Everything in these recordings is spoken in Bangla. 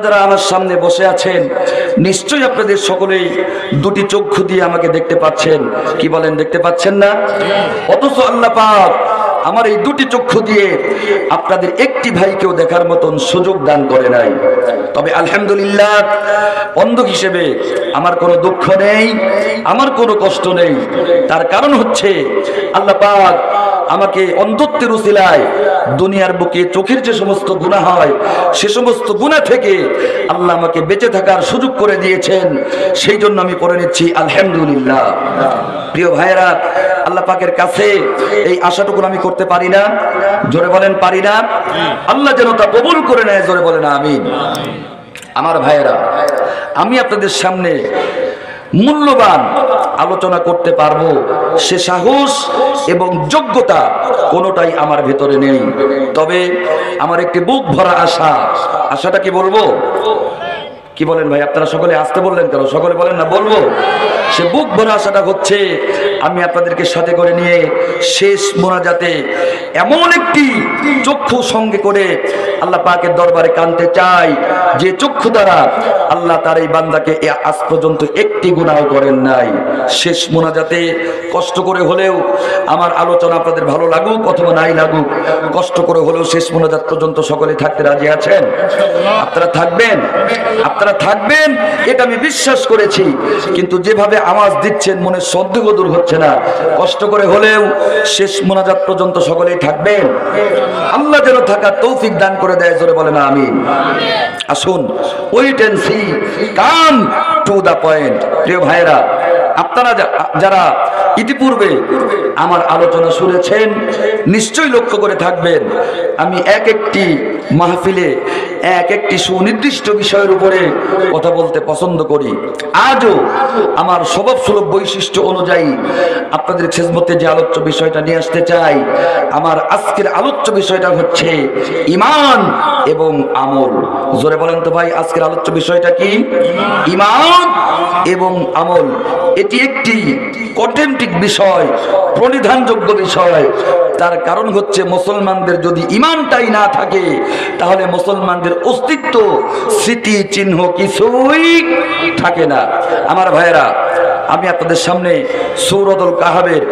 যারা আমার সামনে বসে আছেন নিশ্চয়ই আপনাদের সকলেই দুটি চক্ষু দিয়ে আমাকে দেখতে পাচ্ছেন। কি বলেন, দেখতে পাচ্ছেন না? অথচ আল্লাহ পাক আমার এই দুটি চক্ষু দিয়ে আপনাদের একটি ভাইকেও দেখার মতন সুযোগ দান করে নাই। তবে আলহামদুলিল্লাহ, অন্ধ হিসেবে আমার কোনো দুঃখ নেই, আমার কোনো কষ্ট নেই। তার কারণ হচ্ছে আল্লাহ পাক আমাকে অন্ধত্বের উসিলায় দুনিয়ার বুকে চোখের যে সমস্ত গুনাহ হয় সে সমস্ত গুনাহ থেকে আল্লাহ আমাকে বেঁচে থাকার সুযোগ করে দিয়েছেন। সেই জন্য আমি পড়ে নিচ্ছি আলহামদুলিল্লাহ। প্রিয় ভাইয়েরা, আল্লাহ পাকের কাছে এই আশাটুকু আমি করতে পারি না? জোরে বলেন, পারি না? আল্লাহ যেন তা কবুল করে নেয়, জোরে বলেন আমিন। আমার ভাইয়েরা, আমি আপনাদের সামনে মূল্যবান আলোচনা করতে পারবো সে সাহস এবং যোগ্যতা কোনোটাই আমার ভেতরে নেই। তবে আমার একটি বুক ভরা আশা। আশাটা কি বলবো? কি বলেন ভাই? আপনারা সকলে আসতে বললেন কেন? সকলে বলেন না, বলবো। সে বুক ভরা আশাটা হচ্ছে আমি আপনাদেরকে সাথে করে নিয়ে শেষ মোনাজাতে এমন একটি চক্ষু সঙ্গে করে আল্লাহ পাকের দরবারে কাঁদতে চাই যে চক্ষু দ্বারা আল্লাহ তার এই বান্দাকে আজ পর্যন্ত একটি গুনাহ করেন নাই। শেষ মোনাজাতে কষ্ট করে হলেও আমার আলোচনা আপনাদের ভালো লাগুক অথবা নাই লাগুক, কষ্ট করে হলেও শেষ মোনাজাত পর্যন্ত সকলে থাকতে রাজি আছেন? আপনারা থাকবেন? আপনারা থাকবেন এটা আমি বিশ্বাস করেছি। কিন্তু যেভাবে আওয়াজ দিচ্ছেন মনে সন্দেহ দূর হচ্ছে না। কষ্ট করে হলেও শেষ মোনাজাত পর্যন্ত সকলেই থাকবেন। আল্লাহ যেন থাকার তৌফিক দান করে দেয়, জোরে বলেন আমিন। আসুন, wait and see, come to the point. প্রিয় ভাইরা, আপনারা যারা ইতিপূর্বে আমার আলোচনা শুনেছেন নিশ্চয়ই লক্ষ্য করে থাকবেন আমি এক একটি মাহফিলে এক একটি সুনির্দিষ্ট বিষয়ের উপরে কথা বলতে পছন্দ করি। আজও আমার স্বভাবসুলভ বৈশিষ্ট্য অনুযায়ী আপনাদের খেদমতে যে আলোচ্য বিষয়টা নিয়ে আসতে চাই, আমার আজকের আলোচ্য বিষয়টা হচ্ছে ঈমান এবং আমল। জোরে বলেন তো ভাই, আজকের আলোচ্য বিষয়টা কি? ঈমান এবং আমল। এটি একটি কন্টেন্টিক বিষয়, প্রণিধানযোগ্য বিষয়। তার কারণ হচ্ছে মুসলমানদের যদি ঈমানটাই না থাকে তাহলে মুসলমানদের অস্তিত্ব, স্মৃতি চিহ্ন কিছুই থাকে না। আমার ভাইয়েরা, আমি আপনাদের সামনে সূরাতুল কাহাবের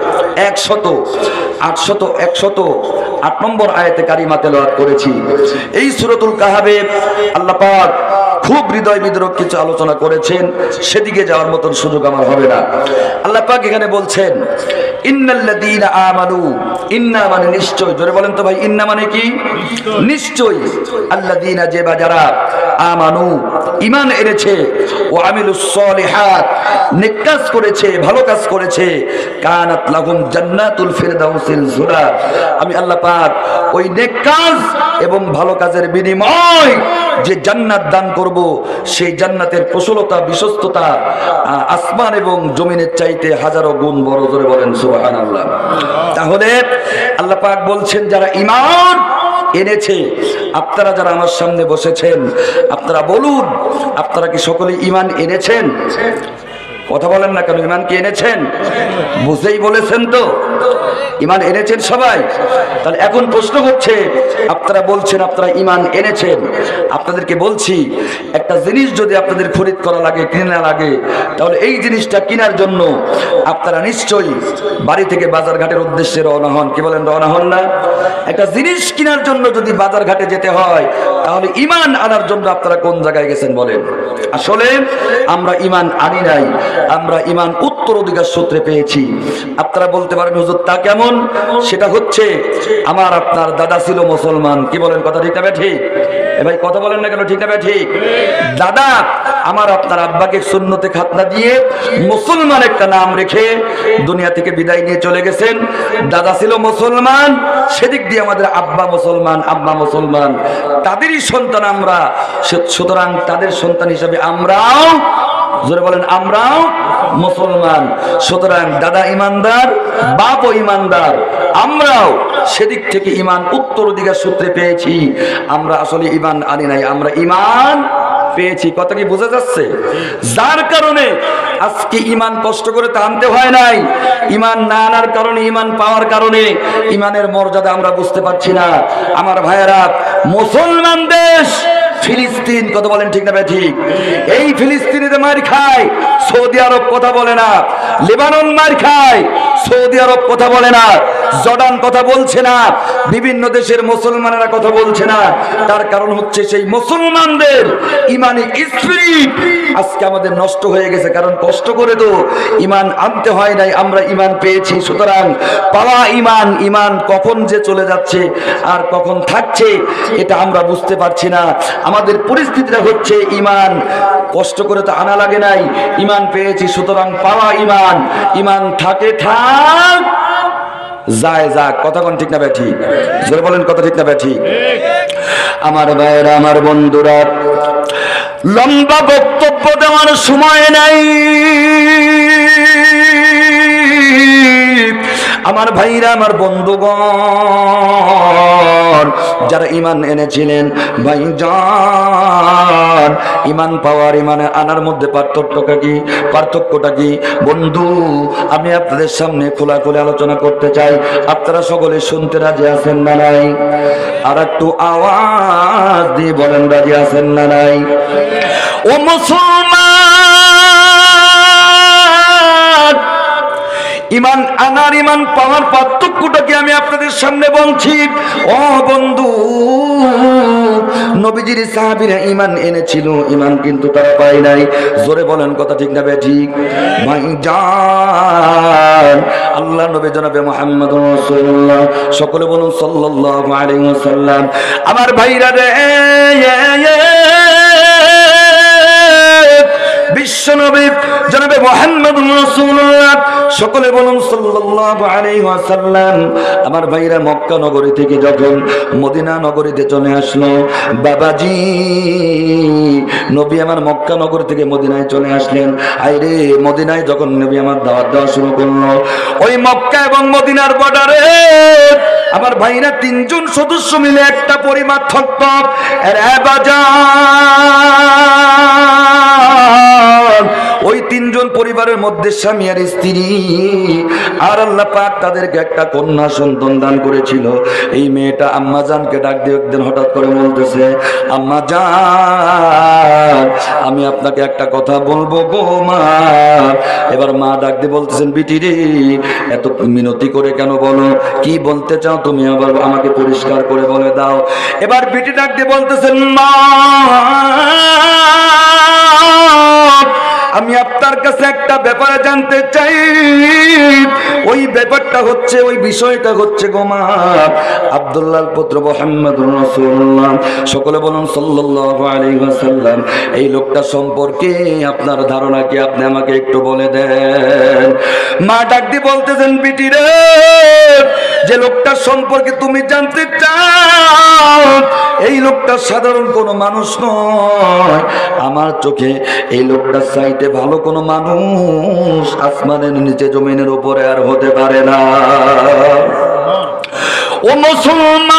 108 নম্বর আয়াতে কারিমা তেলাওয়াত করেছি। এই সূরাতুল কাহাবে আল্লাহ পাক খুব হৃদয় বিদারক কিছু আলোচনা করেছেন, সেদিকে যাওয়ার মতন সুযোগ আমার হবে না। আল্লাহ পাক এখানে বলছেন ইন্নাল্লাযীনা আমানু, ইন্না মানে নিশ্চয়। জোরে বলেন তো ভাই, ইন্না মানে কি? নিশ্চয়। আল্লাযীনা, যে বা যারা, আমানু ঈমান এনেছে, ও আমিলুস সলিহাত নেক কাজ করেছে, ভালো কাজ করেছে, কানাত লাহুম জান্নাতুল ফিরদাউসিল যুলা, আমি আল্লাহ পাক ওই নেক কাজ এবং ভালো কাজের বিনিময় যে জান্নাত দান করব, সেই জান্নাতের প্রশস্ততা, বিশ্বস্ততা আসমান এবং জমিনের চাইতে হাজারো গুণ বড়। জোরে বলেন সুবহানাল্লাহ। তাহলে আল্লাহ পাক বলছেন যারা ঈমান এনেছে, আপনারা যারা আমার সামনে বসেছেন, আপনারা বলুন, আপনারা কি সকলে ঈমান এনেছেন? কথা বলেন না কেন? ঈমান কি এনেছেন? বুঝেই বলেছেন তো, ঈমান এনেছেন সবাই? তাহলে এখন প্রশ্ন হচ্ছে, আপনারা বলছেন আপনারা ঈমান এনেছেন, আপনাদেরকে বলছি একটা জিনিস যদি আপনাদের খরিদ করা লাগে, কেনা লাগে, তাহলে এই জিনিসটা কেনার জন্য আপনারা নিশ্চয়ই বাড়ি থেকে বাজার ঘাটের উদ্দেশ্যে রওনা হন। কি বলেন, রওনা হন না? একটা জিনিস কেনার জন্য যদি বাজার ঘাটে যেতে হয়, তাহলে ঈমান আনার জন্য আপনারা কোন জায়গায় গেছেন বলেন? আসলে আমরা ঈমান আনি নাই, আমরা ঈমান উত্তরাধিকার সূত্রে পেয়েছি। আপনারা বলতে পারেন হুজুর তা কেমন? সেটা হচ্ছে আমার আপনার দাদা ছিল মুসলমান। কি বলেন, কথা ঠিক না ঠিক? এ ভাই কথা বলেন না কেন, ঠিক না ঠিক? দাদা আমার আপনার আব্বাকে সুন্নতে খাতনা দিয়ে মুসলমান একটা নাম রেখে দুনিয়া থেকে বিদায় নিয়ে চলে গেছেন। দাদা ছিল মুসলমান, সেদিক দিয়ে আমাদের আব্বা মুসলমান, আম্মা মুসলমান, তাদেরই সন্তান আমরা। সুতরাং তাদের সন্তান হিসাবে আমরাও, জোরে বলেন, আমরাও মুসলমান। সুতরাং দাদা ইমানদার, বাপ ও ইমানদার, আমরাও সেদিক থেকে ঈমান উত্তরাধিকার সূত্রে পেয়েছি। আমরা আসলে ঈমান আনি নাই, আমরা ঈমান পেয়েছি। কথা কি বোঝা যাচ্ছে? যার কারণে আজকে ঈমান কষ্ট করে তা আনতে হয় নাই। ঈমান না আনার কারণে, ঈমান পাওয়ার কারণে ঈমানের মর্যাদা আমরা বুঝতে পারছি না। আমার ভাইয়েরা, মুসলমান দেশ ফিলিস্তিন, কথা বলেন ঠিক না ঠিক? এই ফিলিস্তিনিতে মার খায়, সৌদি আরব কথা বলে না। লেবানন মার খায়, সৌদি আরব কথা বলে না। জর্ডান কথা বলছে না। বিভিন্ন দেশের মুসলমানেরা কথা বলছে না। তার কারণ হচ্ছে সেই মুসলমানদের ইমানি স্পিরিট আজকে আমাদের নষ্ট হয়ে গেছে। কারণ কষ্ট করে তো ইমান আনতে হয় নাই, আমরা ইমান পেয়েছি। সুতরাং পাওয়া ইমান, ইমান কখন যে চলে যাচ্ছে আর কখন থাকছে এটা আমরা বুঝতে পারছি না। আমাদের পরিস্থিতিটা হচ্ছে ইমান কষ্ট করে তো আনা লাগে নাই, ইমান পেয়েছি। সুতরাং পাওয়া ইমান, ইমান থাকে থাক, যায় যাক। কথা কোন ঠিক না ব্যাঠি? জোরে বলেন কথা ঠিক না ব্যাঠি? আমার ভাইয়েরা, আমার বন্ধুরা, লম্বা বক্তব্য দেওয়ার সময় নাই। আমার ভাইরা, আমার বন্ধুগণ, যারা ইমান এনেছিলেন, ভাইজান, ইমান পাওয়ার ইমানে আনার মধ্যে পার্থক্যটা কি বন্ধু? আমি আপনাদের সামনে খোলাখুলি আলোচনা করতে চাই। আপনারা সকলে শুনতে রাজি আছেন না নাই? আর একটু আওয়াজ দিয়ে বলেন রাজি আছেন না নাই? ও মুসলমান, ইমান আনার ইমান পাওয়ার পার্থক্যটাকে আমি আপনাদের সামনে বলছি। ও বন্ধু, নবীজির সাহাবীরা ইমান এনেছিল, ইমান কিন্তু তারা পায় নাই। জোরে বলেন কথা ঠিক না ঠিক? ভাইজান, আল্লাহ নবী জনাবে মুহাম্মদুর রাসূলুল্লাহ, সকলে বলুন সাল্লাল্লাহু আলাইহি ওয়াসাল্লাম। আমার ভাইরা রে, বিশ্বনবী জনাবে মুহাম্মদুর রাসূলুল্লাহ, সকলে বলুন সাল্লাল্লাহু আলাইহি ওয়াসাল্লাম। আমার ভাইরা মক্কা নগরী থেকে যখন মদিনা নগরীতে চলে আসলো, বাবাজি নবী আমার মক্কা নগরী থেকে মদিনায় চলে আসলেন। আইরে মদিনায় যখন নবী আমার দাওয়াত দেওয়া শুরু করলো, ওই মক্কা এবং মদিনার বর্ডারে আমার ভাইরা তিনজন সদস্য মিলে একটা পরিবার থাকত। ওই তিনজন পরিবারের মধ্যে স্বামী আর স্ত্রী, আর আল্লাহ পাক তাদেরকে একটা কন্যা সন্তান দান করেছিল। এই মেয়েটা আম্মা জানকে ডাক দিয়ে একদিন হঠাৎ করে বলতেছে, আম্মা জান, আমি আপনাকে একটা কথা বলবো গো মা। এবার মা ডাক দিয়ে বলতেছেন, বিটি রে, এত মিনতি করে কেন বলো? কি বলতে চাও তুমি? আবার আমাকে পরিষ্কার করে বলে দাও। এবার বিটি ডাক দিয়ে বলতেছেন, মা, আমি আপনার কাছে একটা ব্যাপারে জানতে চাই। ওই ব্যাপারটা হচ্ছে, ওই বিষয়টা হচ্ছে গো মা, আব্দুল্লাহর পুত্র মুহাম্মদুর রাসূলুল্লাহ, সকলে বলুন সাল্লাল্লাহু আলাইহি ওয়াসাল্লাম, এই লোকটা সম্পর্কে আপনার ধারণা কি? আপনি আমাকে একটু বলে দেন। মা ডাক দিয়ে বলতেছেন, বিটি রে, যে লোকটা সম্পর্কে তুমি জানতে চাও, এই লোকটা সাধারণ কোনো মানুষ নয়। আমার চোখে এই লোকটা চাইতে ভালো কোনো মানুষ আসমানের নিচে জমিনের উপরে আর হতে পারে না। ও মুসলমান,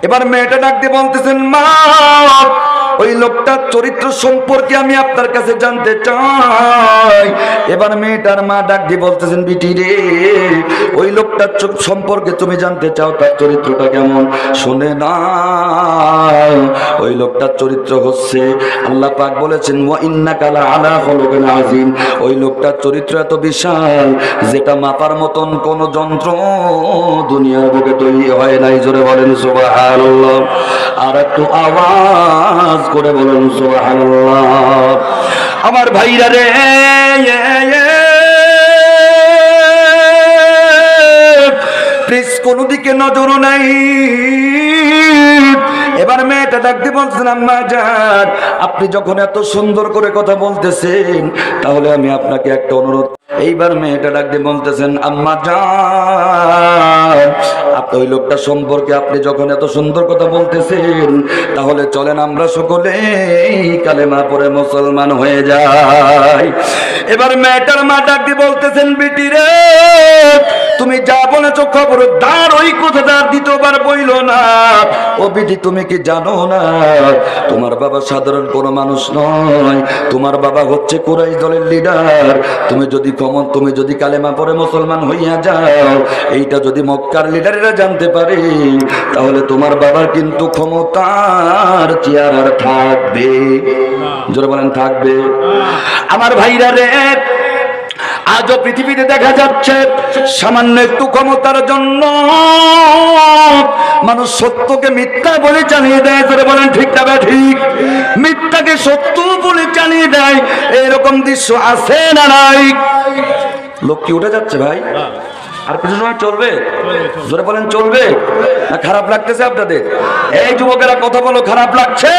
এবার মেয়েটা ডাক দিয়ে বলতেছেন, মা, ওই লোকটার চরিত্র সম্পর্কে আমি আপনার কাছে জানতে চাই। এবার মেয়েটার মা ডাক দিয়ে বলতেছেন, বিটি রে, ওই লোকটার সম্পর্কে তুমি জানতে চাও, তার চরিত্রটা কেমন? শুনে না, ওই লোকটার চরিত্র হচ্ছে, আল্লাহ পাক বলেছেন, ওয়া ইন্নাকা লাআলা খুলুকিন আযীম। ওই লোকটার চরিত্র এত বিশাল, যেটা মাপার মতন কোন যন্ত্র দুনিয়ার বুকে তৈরি হয় নাই। জোরে বলেন সুবহানাল্লাহ। আর একটু আওয়াজ করে বলুন সুবহানাল্লাহ। আমার ভাইরা রে, প্লিজ কোন দিকে নজর নাই। এবার মেয়েটা ডাকতে বলছেন, আম্মা জান, আপনি যখন এত সুন্দর করে কথা বলতেছেন, তাহলে আমি আপনাকে একটা অনুরোধ। এইবার মেয়েটা ডাকতে বলতেছেন, আম্মা জান, আপনি ওই লোকটা সম্পর্কে আপনি যখন এত সুন্দর কথা বলতেছেন, তাহলে চলেন আমরা সকলেই কালেমা পড়ে মুসলমান হয়ে যাই। এবার মেয়েটার মা ডাকতে বলতেছেন, বিটি রে, তুমি যা বলেছো খবরদার ওই কথাটা দ্বিতীয়বার বইল না। ও বিধি, তুমি কি জানো না তোমার বাবা সাধারণ কোনো মানুষ নয়, তোমার বাবা হচ্ছে কুরাইশ দলের লিডার। তুমি যদি কালেমা পড়ে মুসলমান হইয়া যাও, এইটা যদি মক্কার লিডারেরা জানতে পারে, তাহলে তোমার বাবার কিন্তু ক্ষমতার চেয়ার আর থাকবে। জোরে বলেন থাকবে। আমার ভাইরা রে, আজও পৃথিবীতে দেখা যাচ্ছে সামান্য একটু ক্ষমতার জন্য মানুষ সত্যকে মিথ্যা বলে চালিয়ে দেয়। জোরে বলেন ঠিক না ঠিক? মিথ্যাকে সত্য বলে চালিয়ে দেয়, এরকম দৃশ্য আছে না নাই? লোক কি উঠে যাচ্ছে ভাই? আর কিছু সময় চলবে? জোরে বলেন চলবে না খারাপ লাগতেছে আপনাদের? এই যুবকেরা কথা বলো, খারাপ লাগছে?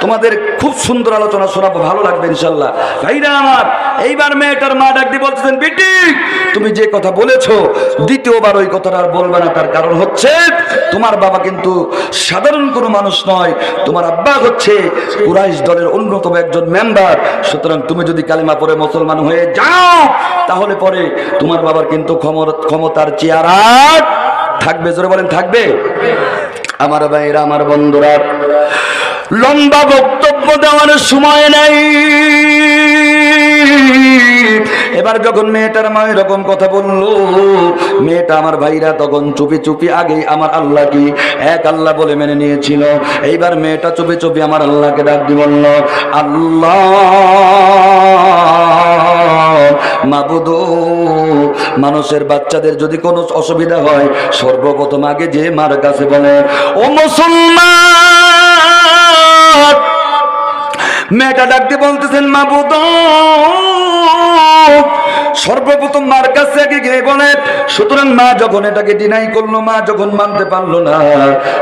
তোমাদের খুব সুন্দর আলোচনা শোনাবো, ভালো লাগবে ইনশাল্লাহ। ভাইরা আমার, এইবার মেয়েটার মা ডাক দিয়ে বলতেছেন, বেটি তুমি যে কথা বলেছো দ্বিতীয়বার ওই কথাটা আর বলবে না। তার কারণ হচ্ছে তোমার বাবা কিন্তু সাধারণ কোনো মানুষ নয়, তোমার আব্বা হচ্ছে কুরাইশ দলের অন্যতম একজন মেম্বার। সুতরাং তুমি যদি কালেমা পড়ে মুসলমান হয়ে যাও, তাহলে পরে তোমার বাবার কিন্তু ক্ষমতার চেয়ার আর থাকবে। জোরে বলেন থাকবে। আমার ভাইরা, আমার বন্ধুরা, লম্বা বক্তব্য দেওয়ার সময় নাই। এবার যখন মেয়েটার মা এরকম কথা বললো, মেয়েটা আমার ভাইরা তখন চুপি চুপি আগেই আমার আল্লাহ কি এক আল্লাহ বলে মেনে নিয়েছিল। এইবার মেয়েটা চুপি চুপি আমার আল্লাহকে ডাক দিয়ে বলল, আল্লাহ মাবুদ, মানুষের বাচ্চাদের যদি কোনো অসুবিধা হয় সর্বপ্রথম আগে যে মার কাছে বলে, ও মুসলমান। মেয়েটা ডাক দিয়ে বলতেছেন, মাবুদ সর্বপ্রথম মার কাছে আগে গিয়ে বলে। সুতরাং মা যখন এটাকে ডিনাই করলো, মা যখন মানতে পারলো না,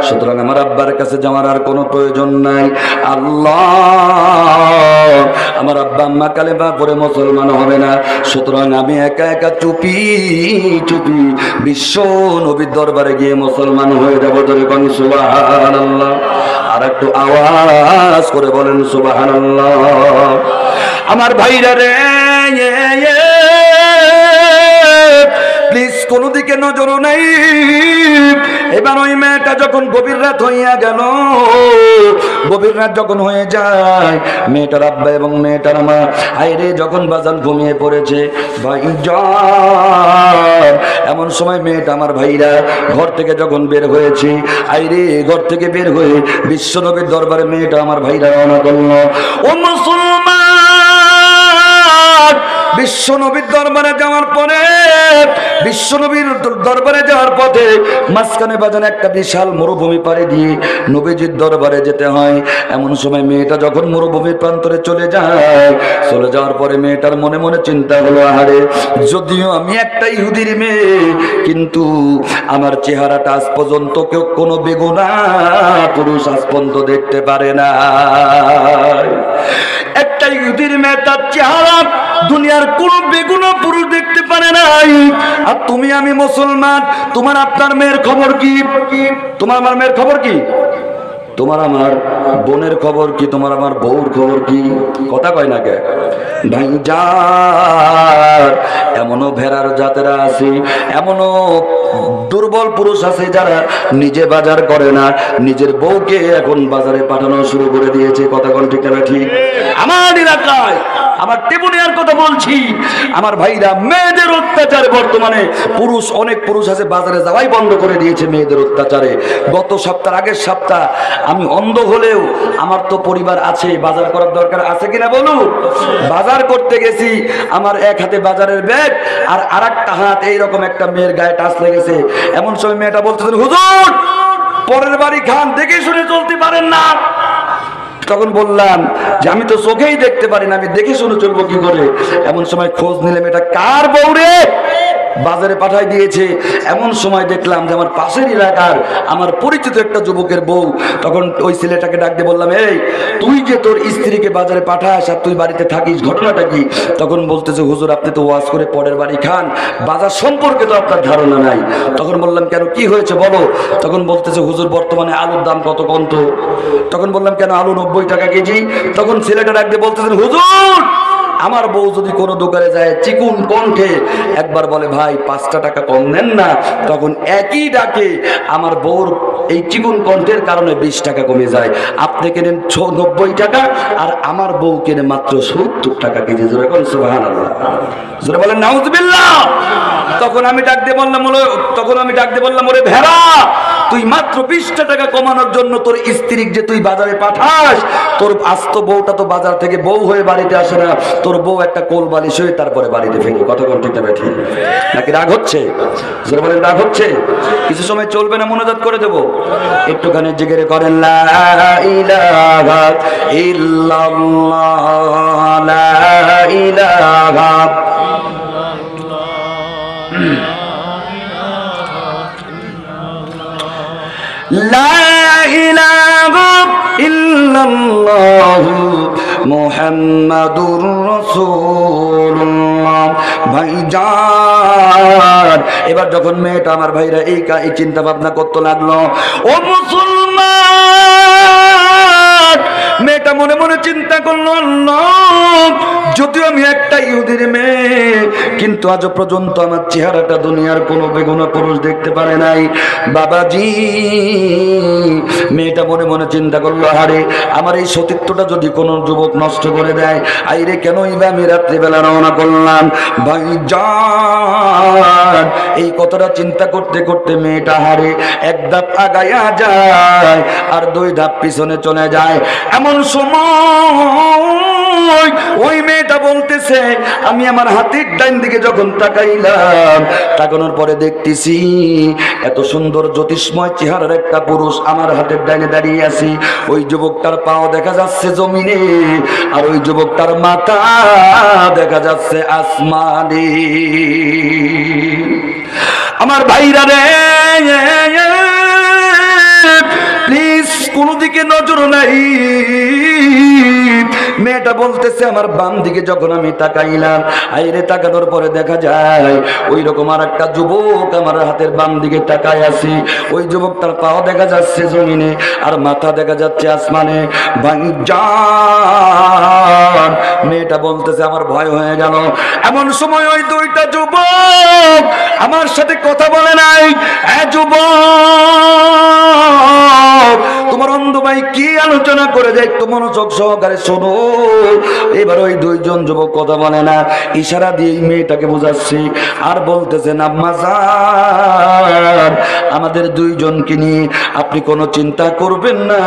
সুতরাং আমার আব্বার কাছে যাওয়ার আর কোনো প্রয়োজন নাই। আল্লাহ, আমার আব্বা আম্মা কালেমা পড়ে মুসলমান হবে না, সুতরাং আমি একা একা চুপি চুপি বিশ্ব নবীর দরবারে গিয়ে মুসলমান হয়ে যাবো। ধরে কোন সুবহানাল্লাহ। আর একটু আওয়াজ করে বলেন সুবহানাল্লাহ। আমার ভাইরা রে, প্লিজ কোনো দিকে নজর নাই। এবার ওই মেয়েটা যখন গভীর রাত হইয়া গেল, গভীর রাত যখন হয়ে যায়, মেয়েটার আব্বা এবং মেয়েটার মা আইরে যখন বাজান ঘুমিয়ে পড়েছে, ভাইজান এমন সময় মেয়েটা আমার ভাইরা ঘর থেকে যখন বের হয়েছে, আইরে ঘর থেকে বের হয়ে বিশ্বনবীর দরবারে মেয়েটা আমার ভাইরা রওনা করলো। ও মুসলমান, বিশ্বনবীর দরবারে যাওয়ার পরে, বিশ্বনবীর দরবারে যাওয়ার পথে মাঝখানে বাজান একটা বিশাল মরুভূমি পাড়ি দিয়ে নবীজির দরবারে যেতে হয়। এমন সময় মেয়েটা যখন মরুভূমির প্রান্তরে চলে যায়, চলে যাওয়ার পরে মেয়েটার মনে মনে চিন্তা হলো, আহারে যদিও আমি একটা ইহুদির মেয়ে, কিন্তু আমার চেহারাটা আজ পর্যন্ত কেউ কোনো বেগুনা পুরুষ আজ পর্যন্ত দেখতে পারে না। একটা ইহুদির মেয়ে, তার চেহারা দুনিয়ার কোন বেগুনা পুরুষ দেখতে পারে নাই। আর তুমি আমি মুসলমান, তোমার আপনার মেয়ের খবর কি? তোমার আমার মেয়ের খবর কি? তোমার আমার বোনের খবর কি? তোমার আমার বউর খবর কি? কথা কয় না কে ভাইজান? এমনও ভেড়ার জাতেরা আছে, এমনও দুর্বল পুরুষ আছে যারা নিজে বাজার করে না, নিজের বউকে এখন বাজারে পাঠানো শুরু করে দিয়েছে। কথা কোন ঠিক না ঠিক? আমার এলাকায়, আমার ত্রিপুরিয়ার কথা বলছি, আমার ভাইরা, মেয়েদের অত্যাচারে বর্তমানে পুরুষ, অনেক পুরুষ আছে বাজারে যাওয়াই বন্ধ করে দিয়েছে মেয়েদের অত্যাচারে। গত সপ্তাহ, আগের সপ্তাহ আমি অন্ধ হলেও আমার তো পরিবার আছে, বাজার করার দরকার আছে কিনা বলুন? বাজার করতে গেছি, আমার এক হাতে বাজারের ব্যাগ আর আরেকটা হাত এইরকম একটা মেয়ের গায়ে টাচ লেগেছে। এমন সময় মেয়েটা বলতেছেন, হুজুর পরের বাড়ি খান, দেখে শুনে চলতে পারেন না? তখন বললাম যে আমি তো চোখেই দেখতে পারি না, আমি দেখে শুনে চলবো কি করে? এমন সময় খোঁজ নিলাম এটা কার বউ রে, বাজারে পাঠাই দিয়েছে। এমন সময় দেখলাম যে আমার পাশের এলাকার আমার পরিচিত একটা যুবকের বউ। তখন ওই ছেলেটাকে ডাক দিয়ে বললাম, এই তুই যে তোর স্ত্রীকে বাজারে পাঠাস আর তুই বাড়িতে থাকিস, ঘটনাটা কি? তখন বলতেছে, হুজুর আপনি তো ওয়াজ করে পরের বাড়ি খান, বাজার সম্পর্কে তো আপনার ধারণা নাই। তখন বললাম, কেন কি হয়েছে বলো? তখন বলতেছে, হুজুর বর্তমানে আলুর দাম কত কত? তখন বললাম, কেন আলু 90 টাকা কেজি? তখন ছেলেটা ডাক দিয়ে বলতেছেন, হুজুর আমার বউ যদি কোনো দোকানে যায় চিকুন কণ্ঠে একবার বলে ভাই 5টা টাকা কম দেন না, তখন একই ডাকে আমার বউর এই চিকুন কণ্ঠের কারণে 20 টাকা কমে যায়। আপনি কেনেন 90 টাকা আর আমার বউ কেনে মাত্র 70 টাকা কেজি। জোরে বলেন সুবহানাল্লাহ, জোরে বলেন নাউজুবিল্লাহ। তখন আমি ডাক দিয়ে বললাম ওরে ভেড়া, তুই মাত্র 20টা টাকা কমানোর জন্য তোর স্ত্রীকে যে তুই বাজারে পাঠাস, তোর আস্ত বউটা তো বাজার থেকে বউ হয়ে বাড়িতে আসে না, তোর বউ একটা কোল বালিশ হয়ে তারপরে বাড়িতে ফেরে। কত কোন ঠিক না ঠিক নাকি? রাগ হচ্ছে? জোরে বলেন রাগ হচ্ছে? কিছু সময় চলবে না, মনোজাত করে দেব, একটুখানি জিকির করেন লা ইলাহা ইল্লাল্লাহ, লা ইলাহা লা ইলাহা ইল্লাল্লাহু মুহাম্মাদুর রাসূলুল্লাহ। ভাইজান, এবার যখন মেয়েটা আমার ভাইরা এই চিন্তা ভাবনা করতে লাগলো, ও মুসলমান, মেয়েটা মনে মনে চিন্তা করলো, যদিও আমি একটা ইহুদির মেয়ে, কিন্তু আজ পর্যন্ত আমার চেহারাটা দুনিয়ার কোনো বেগুনা পুরুষ দেখতে পারে নাই। বাবাজি, মেয়েটা মনে মনে চিন্তা করলো, আরে আমার এই সতীত্বটা যদি কোনো যুবক নষ্ট করে দেয়, আইরে কেনই বা আমি রাত্রিবেলা রওনা করলাম। ভাইজান, এই কথাটা চিন্তা করতে করতে মেয়েটা হারে 1 ধাপ আগায়া যায় আর 2 ধাপ পিছনে চলে যায়। এমন সময় ওই মেয়েটা বলতেছে, আমি আমার হাতের ডাইন দিকে যখন তাকাইলাম, তাকানোর পরে দেখতেছি এত সুন্দর জ্যোতিষ্ময় চেহারার একটা পুরুষ আমার হাতের ডাইনে দাঁড়িয়ে আছে। ওই যুবকটার পাও দেখা যাচ্ছে জমিনে, আর ওই যুবকটার মাথা দেখা যাচ্ছে আসমানে। আমার ভাইরা রে, প্লিজ কোন দিকে নজর নাই। মেয়েটা বলতেছে, আমার বাম দিকে যখন আমি তাকাইলাম, আইরে তাকানোর পরে দেখা যায় ওই রকম আর একটা যুবক আমার হাতের বাম দিকে তাকায় আছে। ওই যুবকটার পাও দেখা যাচ্ছে জমিনে আর মাথা দেখা যাচ্ছে আসমানে। ভাইজান, মেয়েটা বলতেছে আমার ভয় হয়ে গেল। এমন সময় ওই 2টা যুবক আমার সাথে কথা বলে নাই। যুবক, তোমার অন্ধ ভাই কি আলোচনা করে যায়, একটু মনোযোগ সহকারে শোনো। এবার ওই 2জন যুবক কথা বলে না, ইশারা দিয়ে মেয়েটাকে বোঝাচ্ছে আর বলতেছে, আম্মাজান, আমাদের 2জনকে নিয়ে আপনি কোনো চিন্তা করবেন না,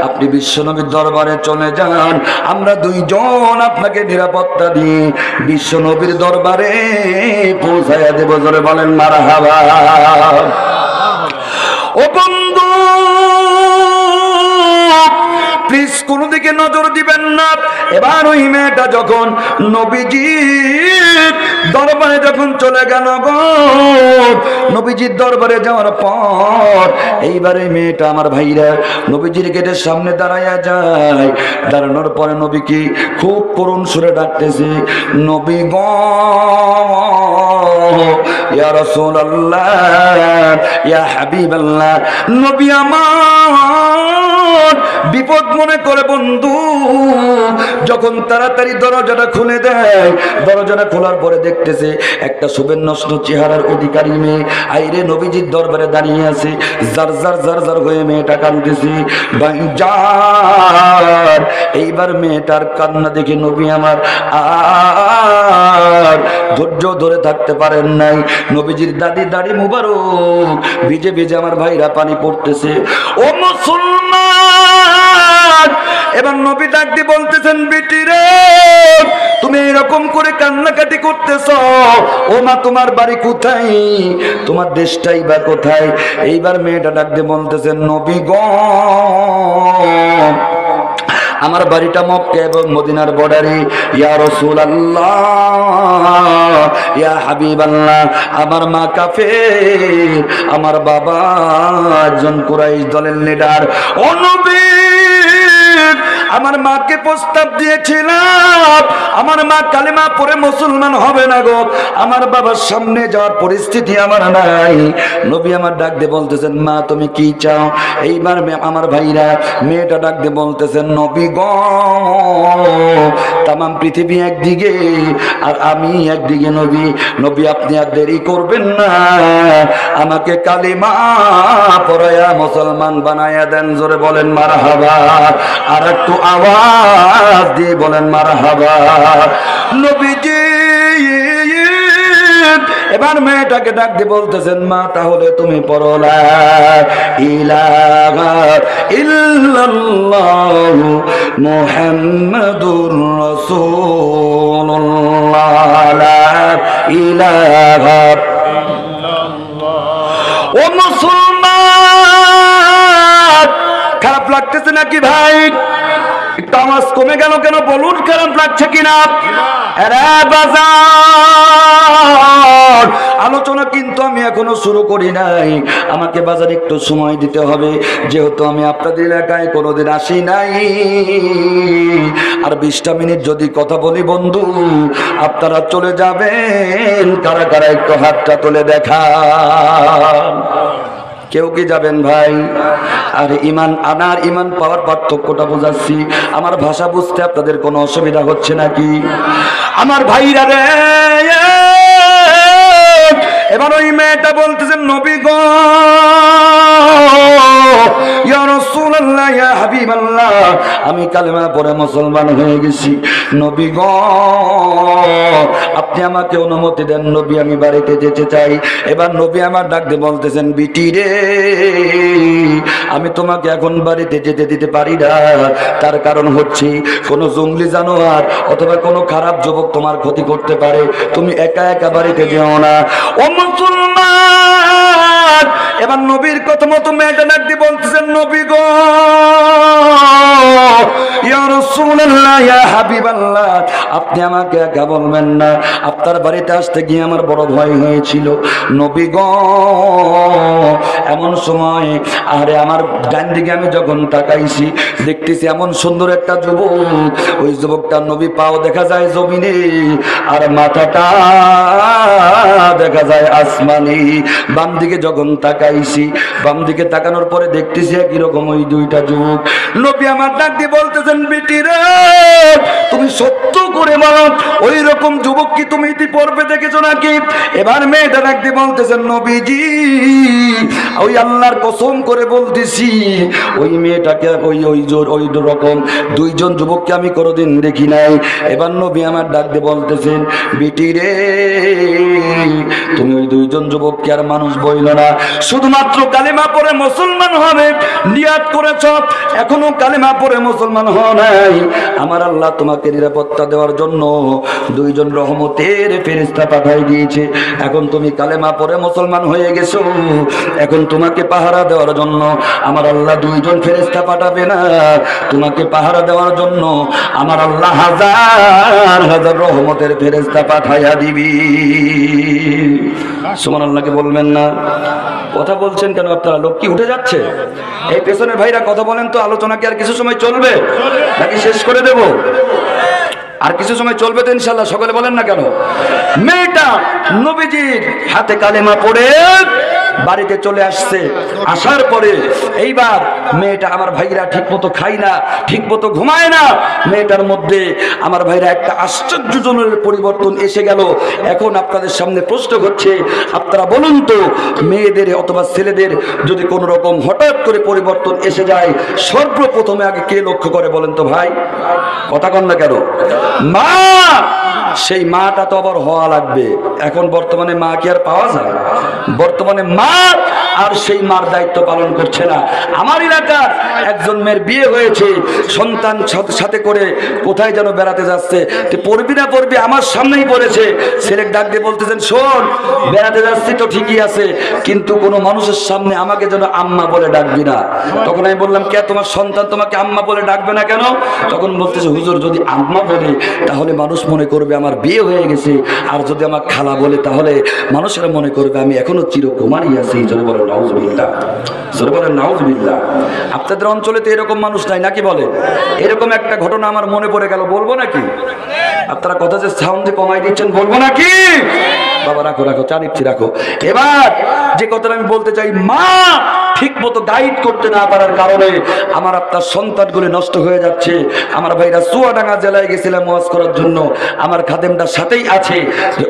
আপনি বিশ্বনবীর দরবারে চলে যান, আমরা 2জন আপনাকে নিরাপত্তা দিয়ে বিশ্বনবীর দরবারে পৌঁছায়া দেব। জোরে বলেন মারহাবা। ও বন্ধু, প্লিজ কোন দিকে নজর দিবেন না। এবার ওই মেয়েটা যখন নবীজির দরবারে যখন চলে গেল গো, নবীজির দরবারে যাওয়ার পর এইবারে মেয়েটা আমার ভাইরা নবীজির গেটের সামনে দাঁড়ায়া যায়। দাঁড়ানোর পরে নবীকে খুব করুণ সুরে ডাকতেছে, নবী গো, ইয়া রাসূলুল্লাহ, ইয়া হাবিবাল্লাহ। নবী আমার বিপদ মনে করে বন্ধু যখন তাড়াতাড়ি দরজাটা খুলে দেয়, দরজাটা খোলার পরে দেখতেছে একটা সুবর্ণস্ন চেহারার অধিকারী মেয়ে আইরে নবীজির দরবারে দাঁড়িয়ে আছে। জার জার জার জার হয়ে মেয়েটা কাঁদতেছে। ভাইজান, এইবার মেয়েটার কান্না দেখে নবী আমার আর ধৈর্য ধরে থাকতে পারেন নাই। নবীজির দাড়ি মুবারক ভিজে ভিজে আমার ভাইরা পানি পড়তেছে। ও মুসলমান, এবার নবী ডাক দিয়ে বলতেছেন, বেটি রে, তুমি এরকম করে কান্নাকাটি করতেছ, ও মা তোমার বাড়ি কোথায়, তোমার দেশটাই বা কোথায়? এইবার মেয়েটা ডাক দিয়ে বলতেছেন, নবী গো, আমার বাড়িটা মক্কা এবং মদিনার বর্ডারে। ইয়া রাসূলুল্লাহ, ইয়া হাবিবাল্লাহ, আমার মা কাফের, আমার বাবা একজন কুরাইশ দলের লিডার। ও নবী, আমার মাকে প্রস্তাব দিয়েছিলাম, আমার মা কালেমা পড়ে মুসলমান হবে না গো, আমার বাবার সামনে যাওয়ার পরিস্থিতি আমার নাই। নবী আমার ডাক দিয়ে বলতেছেন, মা তুমি কি চাও? এইবার আমার ভাইরা মেয়েটা ডাক দিয়ে বলতেছেন, নবী গো, তামাম পৃথিবী একদিকে আর আমি একদিকে। নবী নবী আপনি আর দেরি করবেন না, আমাকে কালিমা পড়ায়া মুসলমান বানায়া দেন। জোরে বলেন মারহাবা, আর একটু আওয়াজ দিয়ে বলেন মারহাবা। নবীজি এবার মেয়েটাকে ডাক দিয়ে বলতেছেন, মা তাহলে তুমি পড়ো লা ইলাহা ইল্লাল্লাহু মুহাম্মাদুর রাসূলুল্লাহ, লা ইলাহা ইল্লাল্লাহ। ও মুসলমান, খারাপ লাগতেছে নাকি ভাই? একটু আওয়াজ কমে গেল কেন বলুন, খারাপ লাগছে কিনা? আলোচনা কিন্তু আমি এখনো শুরু করি নাই, আমাকে বাজারে একটু সময় দিতে হবে, যেহেতু আমি আপনাদের এলাকায় কোনোদিন আসি নাই। আর 20টা মিনিট যদি কথা বলি বন্ধু, আপনারা চলে যাবেন। কারা কারা একটু হাতটা তুলে দেখান। কেউ কি যাবেন ভাই? আর ইমান আনার ইমান পাওয়ার পার্থক্যটা বোঝাচ্ছি, আমার ভাষা বুঝতে আপনাদের কোনো অসুবিধা হচ্ছে নাকি? আমার ভাইরা রে, এবার ওই মেয়েটা বলতেছেন, নবী গো, ইয়া রাসূলুল্লাহ, ইয়া হাবিবাল্লাহ, আমি কালেমা পড়ে মুসলমান হয়ে গেছি। নবী গো, আপনি আমাকে অনুমতি দেন, নবী আমি বাড়িতে যেতে চাই। এবার নবী আমার ডাক দিয়ে বলতেছেন, বিটি রে, আমি তোমাকে এখন বাড়িতে যেতে দিতে পারি না। তার কারণ হচ্ছে কোনো জঙ্গলি জানোয়ার অথবা কোনো খারাপ যুবক তোমার ক্ষতি করতে পারে, তুমি একা একা বাড়িতে যেও না। ও মুসলমান, এবার নবীর কথা মতো মেয়েটা ডাক দিয়ে বলতেছেন, নবী গো, ইয়া রাসূলুল্লাহ, ইয়া হাবিবাল্লাহ, আপনি আমাকে একা বলবেন না, আপনার বাড়িতে আসতে গিয়ে আমার বড় ভয় হয়েছিল। নবী গো, এমন সময় আরে আমার ডান দিকে আমি যখন তাকাইছি, দেখতেছি এমন সুন্দর একটা যুবক, ওই যুবকটার নবী পাও দেখা যায় জমিনে আর মাথাটা দেখা যায় আসমানে। বাম দিকে যখন তাকাইছি, বাম দিকে তাকানোর পরে দেখতেছি একই রকম ওই দুইটা যুবক। নবী আমার ডাক দিয়ে বলতেছেন, বেটি রে, তুমি সত্য করে বলো, ওই রকম যুবক কি তুমি ইতিপূর্বে দেখেছো নাকি? এবার মেয়েটা ডাক দিয়ে বলতেছেন, নবীজি, ওই আল্লাহর কসম করে বলতেছি, ওই মেয়েটাকে ওই রকম দুইজন যুবককে আমি কোনোদিন দেখি নাই। এবার নবী আমার ডাক দিয়ে বলতেছেন, বেটি রে, তুমি ওই দুইজন যুবককে আর মানুষ বইল না, শুধুমাত্র কালেমা পড়ে মুসলমান হবে নিয়াত করেছ, এখনো কালেমা পড়ে মুসলমান হও নাই। আমার আল্লাহ তোমাকে নিরাপত্তা দেওয়ার জন্য দুইজন রহমতের ফেরেশতা পাঠাই দিয়েছে। এখন তুমি কালেমা পড়ে মুসলমান হয়ে গেছো, এখন তোমাকে পাহারা দেওয়ার জন্য আমার আল্লাহ দুইজন ফেরেশতা পাঠাবে না, তোমাকে পাহারা দেওয়ার জন্য আমার আল্লাহ হাজার হাজার রহমতের ফেরেশতা পাঠাইয়া দিবি। সুবহানাল্লাহকে বলবেন না? কথা বলছেন কেন আপনারা? লোক কি উঠে যাচ্ছে? এই পেছনের ভাইরা কথা বলেন তো, আলোচনা কি আর কিছু সময় চলবে নাকি শেষ করে দেব? আর কিছু সময় চলবে তো ইনশাআল্লাহ, সকলে বলেন না কেন? মেয়েটা নবীজির হাতে কালেমা পড়ে বাড়িতে চলে আসছে। আসার পরে এইবার মেয়েটা, আমার ভাইরা ঠিক মতো খায় না, ঠিক মতো ঘুমায় না। মেয়েটার মধ্যে আমার ভাইরা একটা আশ্চর্যজনক পরিবর্তন এসে গেল। এখন আপনাদের সামনে প্রশ্ন হচ্ছে, আপনারা বলুন তো, মেয়েদের অথবা ছেলেদের যদি কোনো রকম হঠাৎ করে পরিবর্তন এসে যায়, সর্বপ্রথমে আগে কে লক্ষ্য করে বলেন তো ভাই? কথা কন না কেন? মা। সেই মাটা তো আবার হওয়া লাগবে। এখন বর্তমানে মা কি আর পাওয়া যায়? বর্তমানে মা আর সেই মার দায়িত্ব পালন করছে না। আমার এলাকার একজন মেয়ের বিয়ে হয়েছে, সন্তান সাথে করে কোথায় যেন বেড়াতে যাচ্ছে, পড়বি না পড়বি, আমার সামনেই পড়েছে। ছেলের ডাক দিয়ে বলতেছেন, শোন, বেড়াতে যাচ্ছি তো ঠিকই আছে, কিন্তু কোনো মানুষের সামনে আমাকে যেন আম্মা বলে ডাকবি না। তখন আমি বললাম, কে তোমার সন্তান তোমাকে আম্মা বলে ডাকবে না কেন? তখন বলতেছে, হুজুর, যদি আম্মা বলে তাহলে মানুষ মনে করবে আমার বিয়ে হয়ে গেছে, আর যদি আমার খালা বলে তাহলে মানুষেরা মনে করবে আমি এখনো চিরকুমারী আছি। জোরে বলেন নাউজুবিল্লাহ, জোরে বলেন নাউজুবিল্লাহ। আপনাদের অঞ্চলে তো এরকম মানুষ নাই নাকি বলে? এরকম একটা ঘটনা আমার মনে পড়ে গেল, বলবো নাকি? আপনারা কথা যে সাউন্ডে কমাই দিচ্ছেন, বলবো নাকি? বাবা রাখো রাখো, চা নিচ্ছি রাখো। এবার যে কথাটা আমি বলতে চাই, মা ঠিক মতো গাইড করতে না পারার কারণে আমার আপনার সন্তানগুলি নষ্ট হয়ে যাচ্ছে। আমার ভাইরা চুয়াডাঙ্গা জেলায় গেছিলাম ওয়াজ করার জন্য, আমার খাদেমটা সাথেই আছে।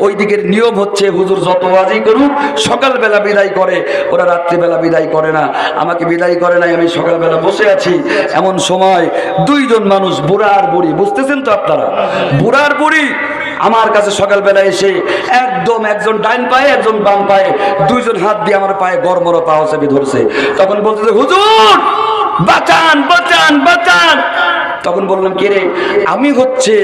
ওই দিকের নিয়ম হচ্ছে হুজুর যত ওয়াজই করুক সকালবেলা বিদায় করে, ওরা রাত্রিবেলা বিদায় করে না। আমাকে বিদায় করে নাই, আমি সকালবেলা বসে আছি। এমন সময় দুইজন মানুষ, বুড়া আর বুড়ি, বুঝতেছেন তো আপনারা, বুড়া আর বুড়ি আমার কাছে সকালবেলা এসে একদম একজন ডাইন পায়ে একজন বাম পায়ে, দুইজন হাত দিয়ে আমার পায়ে গড়মড় পাও চেপে ধরছে। তখন বলতেছে হুজুর বাঁচান বাঁচান বাঁচান। তখন বললাম কে রে? আমি হচ্ছে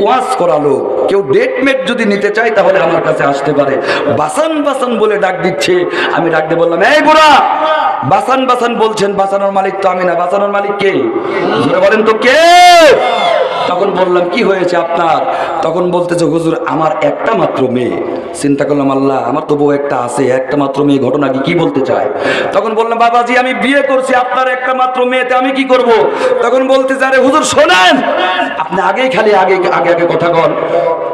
ওয়াজ করালো, কেউ ডেট মেট যদি নিতে চায় তাহলে আমার কাছে আসতে পারে। বাসান বাসান বলে ডাক দিচ্ছে। আমি ডাক দিয়ে বললাম, এই বুড়া, বাসান বাসান বলছেন, বাঁচানোর মালিক তো আমি না। বাঁচানোর মালিক কে? জোরে বলেন তো কে? তখন বললাম কি হয়েছে আপনার? তখন বলতেছে হুজুর আমার একটা মাত্র মেয়ে। চিন্তা করলাম আল্লাহ, আমার তো বউ একটা আছে, একটা মাত্র মেয়ে, ঘটনা কি বলতে চায়? তখন বললাম বাবাজি আমি বিয়ে করছি, আপনার একটা মাত্র মেয়েতে আমি কি করব? তখন বলতেছে আরে হুজুর শোনেন, আপনি আগেই খালি আগে আগে আগে কথা কন।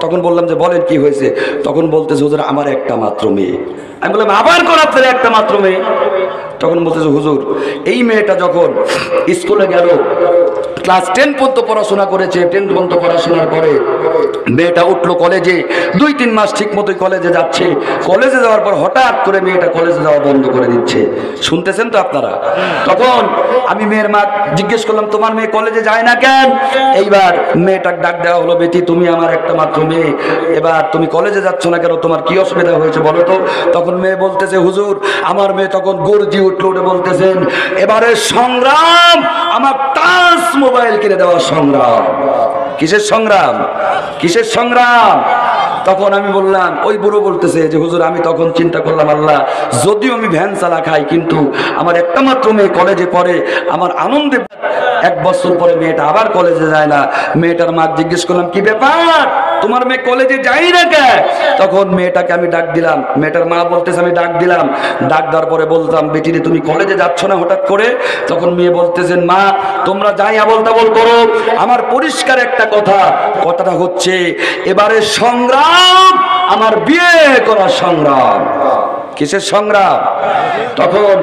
তখন বললাম যে বলেন কি হয়েছে? তখন বলতেছে হুজুর আমার একটা মাত্র মেয়ে। আমি বললাম আবার কোন আপনার একটা মাত্র মেয়ে? তখন বলতেছে হুজুর এই মেয়েটা যখন স্কুলে গেল, ক্লাস 10 পর্যন্ত পড়াশোনা করেছে, 10 পর্যন্ত পড়াশোনার পরে মেয়েটা উঠলো কলেজে, 2-3 মাস ঠিক মতোই কলেজে যাচ্ছে। কলেজে যাওয়ার পর হঠাৎ করে মেয়েটা কলেজে যাওয়া বন্ধ করে দিচ্ছে। শুনতেছেন তো আপনারা? তখন আমি মেয়ের মা জিজ্ঞেস করলাম তোমার মেয়ে কলেজে যায় না কেন? এইবার মেয়েটাকে ডাক দেওয়া হলো, বেটি তুমি আমার একটা মাত্র মেয়ে, এবার তুমি কলেজে যাচ্ছ না কেন, তোমার কি অসুবিধা হয়েছে বলো তো? তখন মেয়ে বলতেছে হুজুর আমার মেয়ে তখন গর্জি উঠলো, উঠে বলতেছেন এবারে সংগ্রাম আমার টাচ মোবাইল কিনে দেওয়ার সংগ্রাম। কিসের সংগ্রাম? কিসের সংগ্রাম? তখন আমি বললাম, ওই বুড়ো বলতেছে যে হুজুর আমি তখন চিন্তা করলাম আল্লাহ যদিও আমি ভ্যান চালা খাই কিন্তু আমার একটা মাত্র মেয়ে কলেজে পড়ে, আমার আনন্দে 1 বছর পরে মেয়েটা আবার কলেজে যায় না। মেয়েটার মা জিজ্ঞেস করলাম কি ব্যাপার তোমার মেয়ে কলেজে যাই না কে? তখন মেয়েটাকে আমি ডাক দিলাম, মেয়েটার মা বলতেছে আমি ডাক দিলাম, ডাক দেওয়ার পরে বলতাম বেটিরে তুমি কলেজে যাচ্ছ না হঠাৎ করে? তখন মেয়ে বলতেছেন মা তোমরা যাই আবল তাবল করো, আমার পরিষ্কার একটা কথা, কথাটা হচ্ছে এবারে সংগ্রাম আমার বিয়ে করার সংগ্রাম। কিসের সংগ্রাম? তখন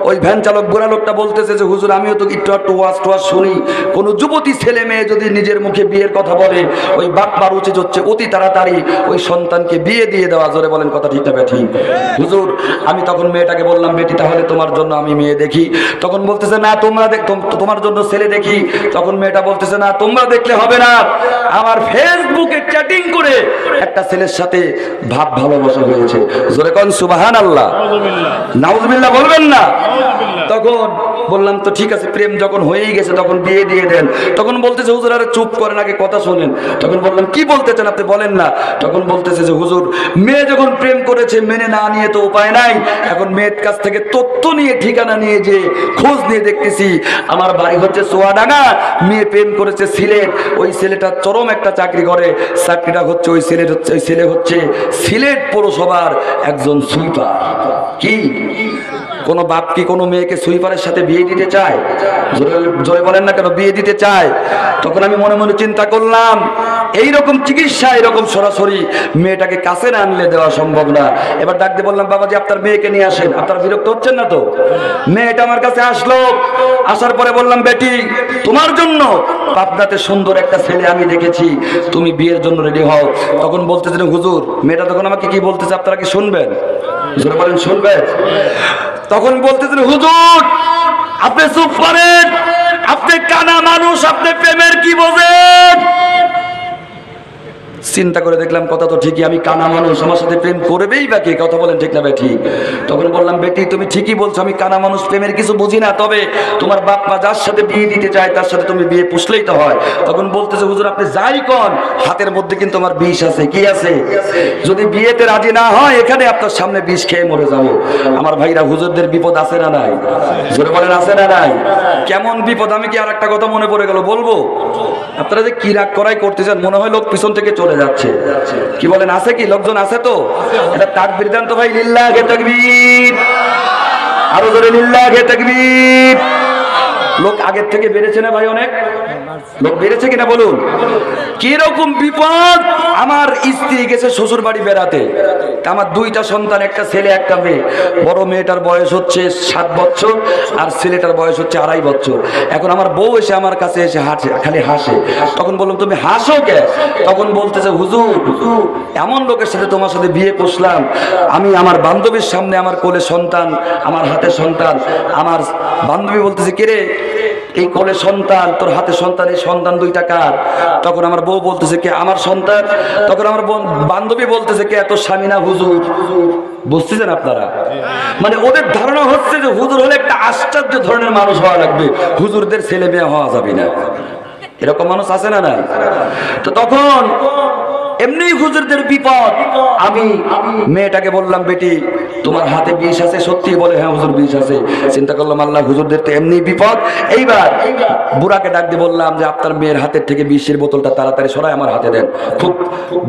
ওই ভ্যান চালক বুড়া লোকটা বলতেছে যে হুজুর আমিও তো একটু ওয়াজ টোয়াজ শুনি, কোন যুবতী ছেলে মেয়ে যদি নিজের মুখে বিয়ের কথা বলে ওই বাপ মার উচিত হচ্ছে অতি তাড়াতাড়ি ওই সন্তানকে বিয়ে দিয়ে দেওয়া। জোরে বলেন কথা ঠিক না ঠিক? হুজুর আমি তখন মেয়েটাকে বললাম বেটি তাহলে তোমার জন্য আমি মেয়ে দেখি। তখন বলতেছে না তোমরা তোমার জন্য ছেলে দেখি। তখন মেয়েটা বলতেছে না তোমরা দেখলে হবে না, আমার ফেসবুকে চ্যাটিং করে একটা ছেলের সাথে ভাব ভালোবাসা হয়েছে। জোরে কোন সুবহানাল্লাহ, নাউজুবিল্লাহ বলবেন না? তখন বললাম তো ঠিক আছে, প্রেম যখন হয়েই গেছে তখন বিয়ে দিয়ে দেন। তখন বলতেছে হুজুর আরে চুপ করেন আগে কথা শোনেন। তখন বললাম কি বলতে চান আপনি বলেন না। তখন বলতেছে যে হুজুর মেয়ে যখন প্রেম করেছে মেনে না নিয়ে তো উপায় নাই, এখন মেয়ের কাছ থেকে তথ্য নিয়ে ঠিকানা নিয়ে যে খোঁজ নিয়ে দেখতেছি আমার বাড়ি হচ্ছে চুয়াডাঙ্গা, মেয়ে প্রেম করেছে সিলেট, ওই ছেলেটা চরম একটা চাকরি করে, চাকরিটা হচ্ছে ওই ছেলে হচ্ছে সিলেট পৌরসভার একজন সুইপার। কি কোন বাপ কি কোনো মেয়েকে সুইপারের সাথে বিয়ে দিতে চায়? জোরে বলেন না কেন বিয়ে দিতে চায়? তখন আমি মনে মনে চিন্তা করলাম এইরকম চিকিৎসা এরকম সরাসরি মেয়েটাকে কাছে না আনলে দেওয়া সম্ভব না। এবার ডাক দিয়ে বললাম বাবাজি আপনার মেয়েকে নিয়ে আসেন। আপনারা বিরক্ত হচ্ছেন না তো? মেয়েটা আমার কাছে আসলো, আসার পরে বললাম বেটি তোমার জন্য পাবনাতে সুন্দর একটা ছেলে আমি দেখেছি, তুমি বিয়ের জন্য রেডি হও। তখন বলতেছেন হুজুর, মেয়েটা তখন আমাকে কি বলতেছে আপনারা কি শুনবেন? জোরে বলেন শুনবেন? তখন বলতেছেন হুজুর আপনি চুপ করেন, আপনি কানা মানুষ, আপনি প্রেমের কি বোঝেন? চিন্তা করে দেখলাম কথা তো ঠিকই, আমি কানা মানুষ, আমার সাথে প্রেম করবেই বা কে? কথা বলেন ঠিক না বেটি? তখন বললাম বেটি তুমি ঠিকই বলছো, আমি কানা মানুষ, প্রেমের কিছু বুঝি না, তবে তোমার বাপ মা যার সাথে বিয়ে দিতে চায় তার সাথে তুমি বিয়ে পুষলেই তো হয়। তখন বলতেছে হুজুর আপনি যাই কন, হাতের মধ্যে কিন্তু আমার বিষ আছে। কি আছে? যদি বিয়েতে রাজি না হয় এখানে আপনার সামনে বিষ খেয়ে মরে যাব। আমার ভাইরা হুজুরদের বিপদ আছে না নাই? জোরে বলেন আছে না নাই? কেমন বিপদ? আমি কি আর একটা কথা মনে পড়ে গেল বলবো? আপনারা যে কি রাগ করাই করতেছেন, মনে হয় লোক পিছন থেকে চলে চলে যাচ্ছে। কি বলেন, আছে কি লোকজন? আছে তো? এটা তাকবীর দেন তো ভাই, লিল্লাহি তাকবীর, আরো জোরে লিল্লাহি তাকবীর। লোক আগের থেকে বেড়েছে না ভাই? অনেক লোক বেড়েছে কিনা বলুন। কিরকম বিপদ! আমার স্ত্রী গেছে শ্বশুর বাড়ি বেড়াতে, আমার দুইটা সন্তান, একটা ছেলে একটা মেয়ে। বড় মেয়েটার বয়স হচ্ছে 7 বছর আর ছেলেটার বয়স হচ্ছে 2.5 বছর। এখন আমার বউ এসে আমার কাছে এসে হাসে, খালি হাসে। তখন বললাম তুমি হাসো কে? তখন বলতেছে হুজুর এমন লোকের সাথে তোমার সাথে বিয়ে করলাম, আমি আমার বান্ধবীর সামনে আমার কোলে সন্তান, আমার হাতে সন্তান। আমার বান্ধবী বলতেছে কে রে, এই কোলে সন্তান, তোর হাতে সন্তান, এই সন্তান দুইটা কার? তখন আমার বউ বলতেছে কে? আমার সন্তান। তখন আমার বান্ধবী বলতেছে কে? তোর স্বামী না হুজুর। বুঝতেছেন আপনারা? মানে ওদের ধারণা হচ্ছে যে হুজুর হলে একটা আশ্চর্য ধরনের মানুষ হওয়া লাগবে, হুজুরদের ছেলে মেয়ে হওয়া যাবে না। এরকম মানুষ আছে না নাই? তো তখন এমনি হুজুরদের বিপদ। আমি মেয়েটাকে বললাম বেটি তোমার হাতে বিষ আছে? সত্যি? বলে হ্যাঁ হুজুর বিষ আছে। চিন্তা করলাম আল্লাহ, হুজুরদের তো এমনি বিপদ। এইবার বুড়াকে ডাক দিয়ে বললাম যে আপনার মেয়ের হাতের থেকে বিষের বোতলটা তাড়াতাড়ি সরাই আমার হাতে দেন। খুব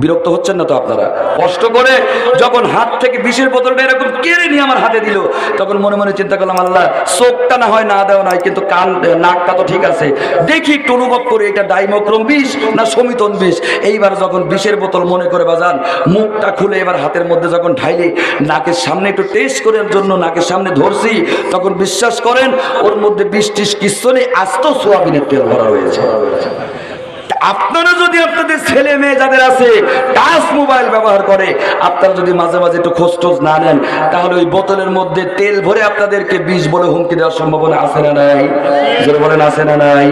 বিরক্ত হচ্ছেন না তো আপনারা? কষ্ট করে যখন হাত থেকে বিষের বোতলটা এরকম কেড়ে নিয়ে আমার হাতে দিল, তখন মনে মনে চিন্তা করলাম আল্লাহ, চোখটা না হয় না দেওয়া নাই, কিন্তু কান নাকটা তো ঠিক আছে, দেখি একটু অনুভব করে এটা ডাইমোক্রম বিষ না সমিতন বিষ। এইবার যখন বিষের বোতল মনে করে বাজান, মুখটা খুলে এবার হাতের মধ্যে যখন ঢাইলে নাকের সামনে একটু টেস্ট করার জন্য নাকের সামনে ধরছি, তখন বিশ্বাস করেন ওর মধ্যে বিষ টিস কিচ্ছু নেই, আস্ত সোয়াবিনের তেল ভরা হয়েছে। আপনারা যদি আপনাদের ছেলে মেয়ে যাদের আছে টাচ মোবাইল ব্যবহার করে, আপনারা যদি মাঝে মাঝে একটু খোঁজ টোজ না নেন, তাহলে ওই বোতলের মধ্যে তেল ভরে আপনাদেরকে বিষ বলে হুমকি দেওয়ার সম্ভাবনা আছে না নাই? জোরে বলেন আছে না নাই?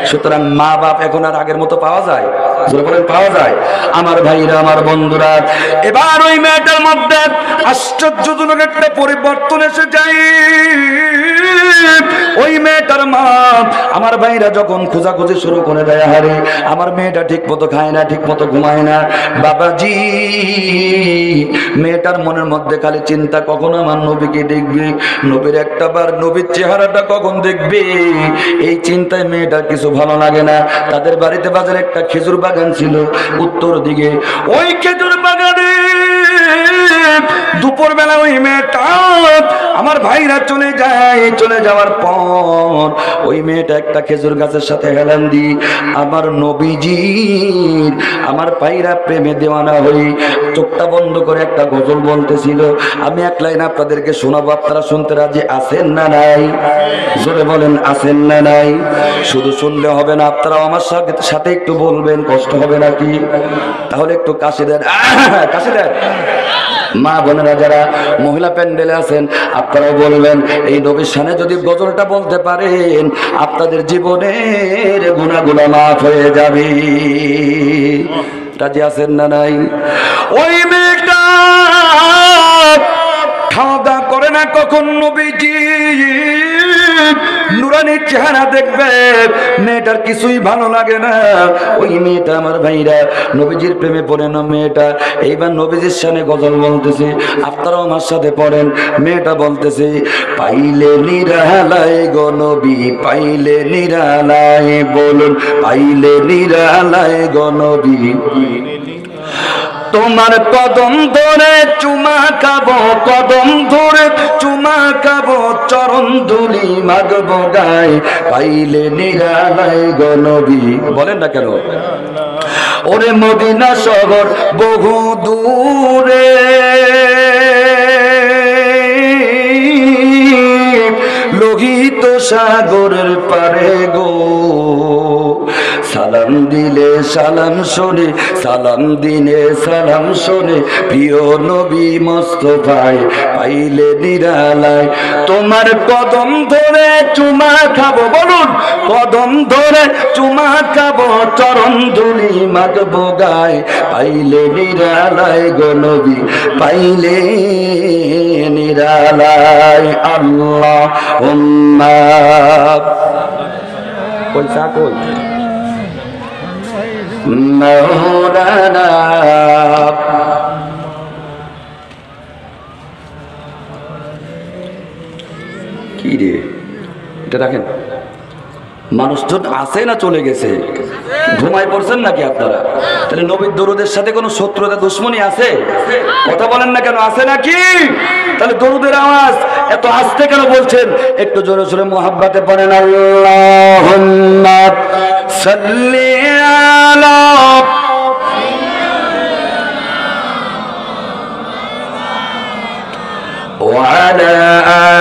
সুতরাং মা বাপ এখন আর আগের মতো পাওয়া যায়? জোরে বলেন পাওয়া যায়? আমার ভাইরা, আমার বন্ধুরা, এবার ওই মেয়েটার মধ্যে আশ্চর্যজনক একটা পরিবর্তন এসে যায়। ওই মেয়েটার মা আমার ভাইরা যখন খোঁজাখুঁজি শুরু করে দেয়, হারে আমার মেয়েটা ঠিক মতো খায় না, ঠিক মতো ঘুমায় না। বাবাজি, মেয়েটার মনের মধ্যে খালি চিন্তা কখন আমার নবীকে দেখবে, নবীর একটা বার নবীর চেহারাটা কখন দেখবে। এই চিন্তায় মেয়েটার কিছু ভালো লাগে না। তাদের বাড়িতে বাজারে একটা খেজুর বাগান ছিল উত্তর দিকে। ওই খেজুর বাগানে দুপুর বেলা ওই মেয়েটা আমার ভাইরা চলে যায়। চলে যাওয়ার পর ওই মেয়েটা একটা খেজুর গাছের সাথে হেলান দি আমার নবীজির আমার ভাইরা প্রেমে দেওয়ানা হই চোখটা বন্ধ করে একটা গজল বলতেছিল। আমি এক লাইন আপনাদেরকে শোনাবো, আপনারা শুনতে রাজি আছেন না নাই? জোরে বলেন আছেন না নাই? শুধু শুনলে হবে না, আপনারাও আমার সাথে একটু বলবেন, কষ্ট হবে নাকি? তাহলে একটু কাশি দেন, কাশি দেন। মা বোনেরা যারা মহিলা প্যান্ডেলে আছেন, আপনারাও বলবেন। এই নবীর শানে যদি গজলটা বলতে পারেন, আপনাদের জীবনের গুনাহগুলো মাফ হয়ে যাবে। রাজি আছেন না নাই? ওই মেয়েটা খাওয়া দাওয়া করে না, কখন নবীজি নুরানি চেহারা দেখবে, মেয়েটার কিছুই ভালো লাগে না। ওই মেয়েটা আমার ভাইরা নবীজির প্রেমে পড়ে না মেয়েটা। এইবার নবীজির শানে গজল বলতেছে, আপনারাও আমার সাথে পড়েন। মেয়েটা বলতেছে, পাইলে নিরালায় গো নবী, পাইলে নিরালায়, বলুন পাইলে নিরালায় গো নবী, তোমার কদম ধরে চুমা খাবো, কদম ধরে চুমা খাবো, চরণ ধুলি মাগবো গায়, পাইলে নিরালায় গো নবী। বলেন না কেন? ওরে মদিনা শহর বহু দূরে, লোহিত সাগরের পারে গো, সালাম দিলে সালাম শোনে, সালাম দিলে সালাম শোনে, প্রিয় নবী মোস্তফায় পাইলে নিরালায়, তোমার কদম ধরে চুমা খাবো, বলুন কদম ধরে চুমা খাবো, চরণ ধুলি মাগবো গায়, পাইলে নিরালায় গো নবী, পাইলে নিরালায়। আল্লাহুম্মা পয়সা কই মাওলানা। কি রে এটা রাখেন। মানুষজন আছে না চলে গেছে? ঘুমায় পড়ছেন নাকি আপনারা? তাহলে নবীর দরুদের সাথে কোনো শত্রুতা দুশ্মনী আছে? কথা বলেন না কেন, আছে নাকি? তাহলে দরুদের আওয়াজ এত আস্তে কেন বলছেন? একটু জোরে জোরে মুহাব্বতে পড়েন, আল্লাহুম্মা সাল্লি আলা ওয়া আলা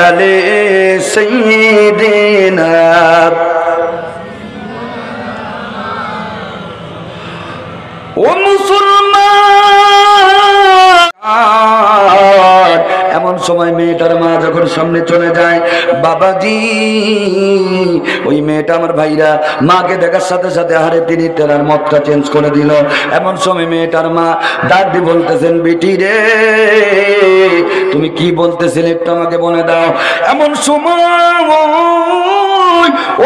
আলি সাইয়্যিদিনা। ও মুসলমান, এমন সময় মেয়েটার মা যখন সামনে চলে যায়, বাবাজি, ওই মেয়েটা আমার ভাইরা মাকে দেখার সাথে সাথে হারে তিনি তেলার মতটা চেঞ্জ করে দিল। এমন সময় মেয়েটার মা ডাক দিয়ে বলতেছেন, বেটি রে তুমি কি বলতেছিলে একটু আমাকে বলে দাও। এমন সময়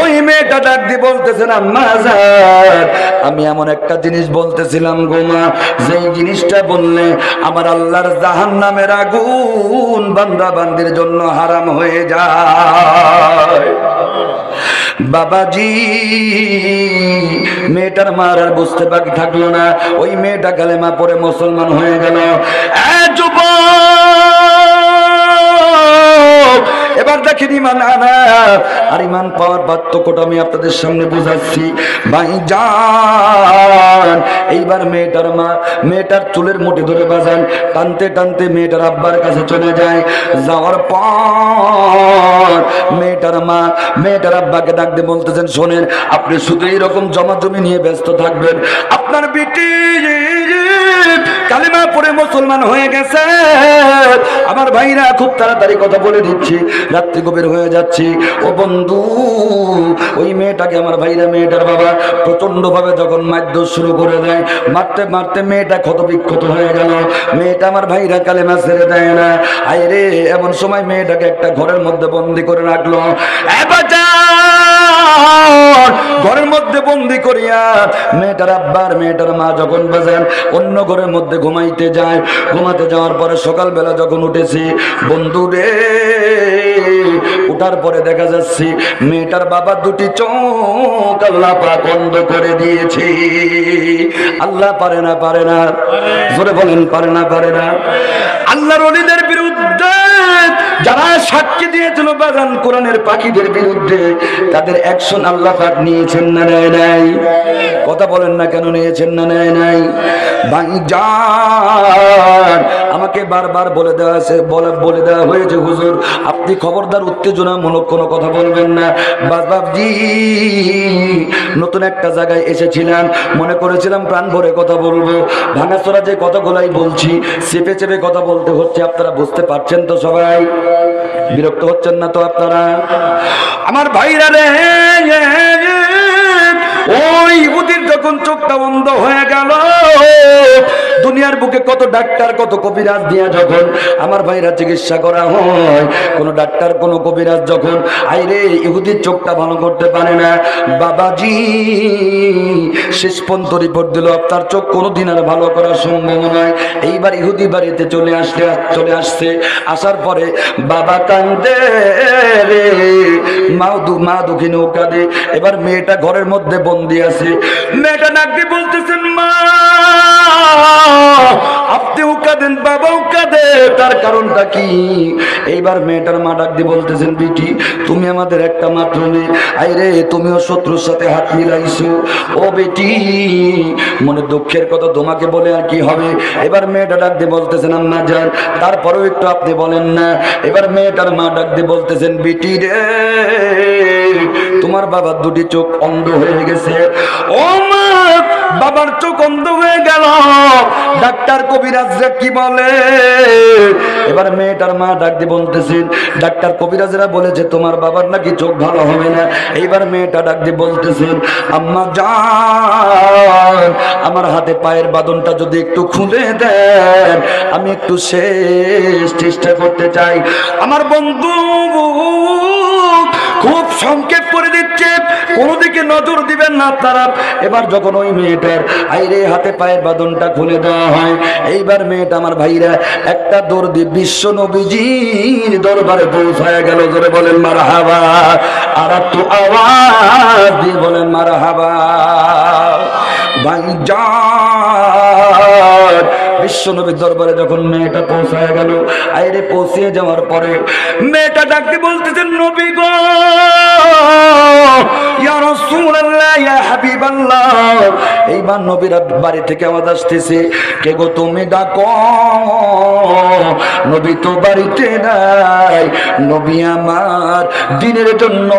ওই মেয়েটা ডাক দিয়ে বলতেছেন, আম্মা জান, আমি এমন একটা জিনিস বলতেছিলাম গো মা, যেই জিনিসটা বললে আমার আল্লাহর জাহান্নামের আগুন বান্দা বান্দির জন্য হারাম হয়ে যায়। বাবাজি, মেয়েটার মার আর বুঝতে বাকি থাকলো না, ওই মেয়েটা কালেমা পড়ে মুসলমান হয়ে গেল। এবার দেখেন ইমান আনা আর ইমান পাওয়ার পার্থক্যটা আমি আপনাদের সামনে বুঝাচ্ছি। ভাইজান, এইবার মেয়েটার মা মেয়েটার চুলের মুঠি ধরে বাজান, টানতে টানতে মেয়েটার আব্বার কাছে চলে যায়। যাওয়ার পর মেয়েটার মা মেয়েটার আব্বাকে ডাক দিয়ে বলতেছেন, শোনেন, আপনি শুধু এইরকম জমা জমি নিয়ে ব্যস্ত থাকবেন, আপনার বেটি কালিমা পড়ে মুসলমান হয়ে গেছে। আমার ভাইরা খুব তাড়াতাড়ি কথা বলে দিচ্ছি, রাত্রি গভীর হয়ে যাচ্ছে। ও বন্ধু, ওই মেয়েটাকে আমার ভাইরা মেয়েটার বাবা প্রচন্ড ভাবে যখন মারধর শুরু করে দেয়, মারতে মারতে মেয়েটা ক্ষতবিক্ষত হয়ে গেল। মেয়েটা আমার ভাইরা কালেমা ছেড়ে দেয় না। আইরে, এমন সময় মেয়েটাকে একটা ঘরের মধ্যে বন্দি করে রাখলো। ঘরের মধ্যে বন্দি করিয়া মেয়েটার আব্বার মেয়েটার মা যখন বাজান অন্য ঘরের মধ্যে ঘুমাইতে যায়, ঘুমাতে যাওয়ার পরে সকালবেলা যখন উঠেছি বন্ধু রে, উঠার পরে দেখা যাচ্ছে মেয়েটার বাবা দুটি চোখ আল্লাহ পাক বন্ধ করে দিয়েছে। আল্লাহ পারে না, পারে না, জোরে বলেন পারে না, পারে না। আল্লাহর ওলিদের বিরুদ্ধে যারা সাক্ষী দিয়েছিল বাজান কোরআনের পাখিদের বিরুদ্ধে, তাদের অ্যাকশন আল্লাহ পাক নিয়েছেন না নেয় নাই? কথা বলেন না কেন, নিয়েছেন না নেয় নাই? ভাইজান, আমাকে বারবার বলে দেওয়া হয়েছে, হুজুর আপনি খবরদার উত্তেজনামূলক কোনো কথা বলবেন না। বাবাজি, নতুন একটা জায়গায় এসেছিলাম, মনে করেছিলাম প্রাণ ভরে কথা বলবো, ভাঙাচোরা যে কথাগুলাই বলছি, চেপে চেপে কথা বলতে হচ্ছে। আপনারা বুঝতে পারছেন তো? সবাই বিরক্ত হচ্ছেন না তো আপনারা? আমার ভাইরা রে, ওই ইহুদির যখন চোখটা বন্ধ হয়ে গেল, দুনিয়ার বুকে কত ডাক্তার কত কবিরাজ দিয়া যখন আমার ভাইরা চিকিৎসা করা হয়, কোন ডাক্তার কোন কবিরাজ যখন আইরে ইহুদির চোখটা ভালো করতে পারে না, বাবাজি শেষ পর্যন্ত রিপোর্ট দিল আপনার চোখ কোনোদিন আর ভালো করা সম্ভব নয়। এইবার ইহুদি বাড়িতে চলে আসছে। আসার পরে বাবা কান্দে রে, মা দুঃখী নৌকা দে। এবার মেয়েটা ঘরের মধ্যে বন্দি আছে। মেয়েটা ডাক দিয়ে বলতেছেন, মা আপনিও কাঁদেন, বাবাও কাঁদে, তার কারণটা কি? এইবার মেয়েটার মা ডাক দিয়ে বলতেছেন, বিটি তুমি আমাদের একটা মাত্র মেয়ে, আইরে তুমিও শত্রুর সাথে হাত মিলাইছো। ও বেটি, মনে দুঃখের কথা তোমাকে বলে আর কি হবে? এবার মেয়েটা ডাক দিয়ে বলতেছেন, আম্মা জান তারপরেও একটু আপনি বলেন না। এবার মেয়েটার মা ডাক দিয়ে বলতেছেন, বিটি রে তোমার বাবার দুটি চোখ অন্ধ হয়ে গেছে। ও মা, বাবার চোখ অন্ধ হয়ে গেল, ডাক্তার কবিরাজরা কি বলে? এবার মেয়েটার মা ডাক দিয়ে বলতেছেন, ডাক্তার কবিরাজরা বলেছে তোমার বাবার নাকি চোখ ভালো হবে না। এইবার মেয়েটা ডাক দিয়ে বলতেছেন, আম্মা জান আমার হাতে পায়ের বাঁধনটা যদি একটু খুলে দেন, আমি একটু শেষ চেষ্টা করতে চাই। আমার বন্ধু খুব সংক্ষেপ করে দিচ্ছে, কোনো দিকে নজর দিবেন না আপনারা। এবার যখন ওই মেয়েটার আইরে হাতে পায়ের বাঁধনটা খুলে দেওয়া হয়, এইবার মেয়েটা আমার ভাইরা একটা দৌড় দিয়ে বিশ্ব নবীজির দরবারে পৌঁছায় গেল। জোরে বলেন মারহাবা, আর একটু আওয়াজ দিয়ে বলেন মারহাবা। ভাইজান, বিশ্ব নবীর দরবারে যখন মেয়েটা পৌঁছায় গেল, আইরে পৌঁছে যাওয়ার পরে মেয়েটা ডাকতে বলতেছেন, নবী গো, ইয়া রাসূলুল্লাহ, ইয়া হাবিবাল্লাহ। এইবার নবীর বাড়ি থেকে আওয়াজ আসতেছে, কে গো তুমি ডাকো? নবী তো বাড়িতে নাই, নবী আমার দ্বীনের জন্য,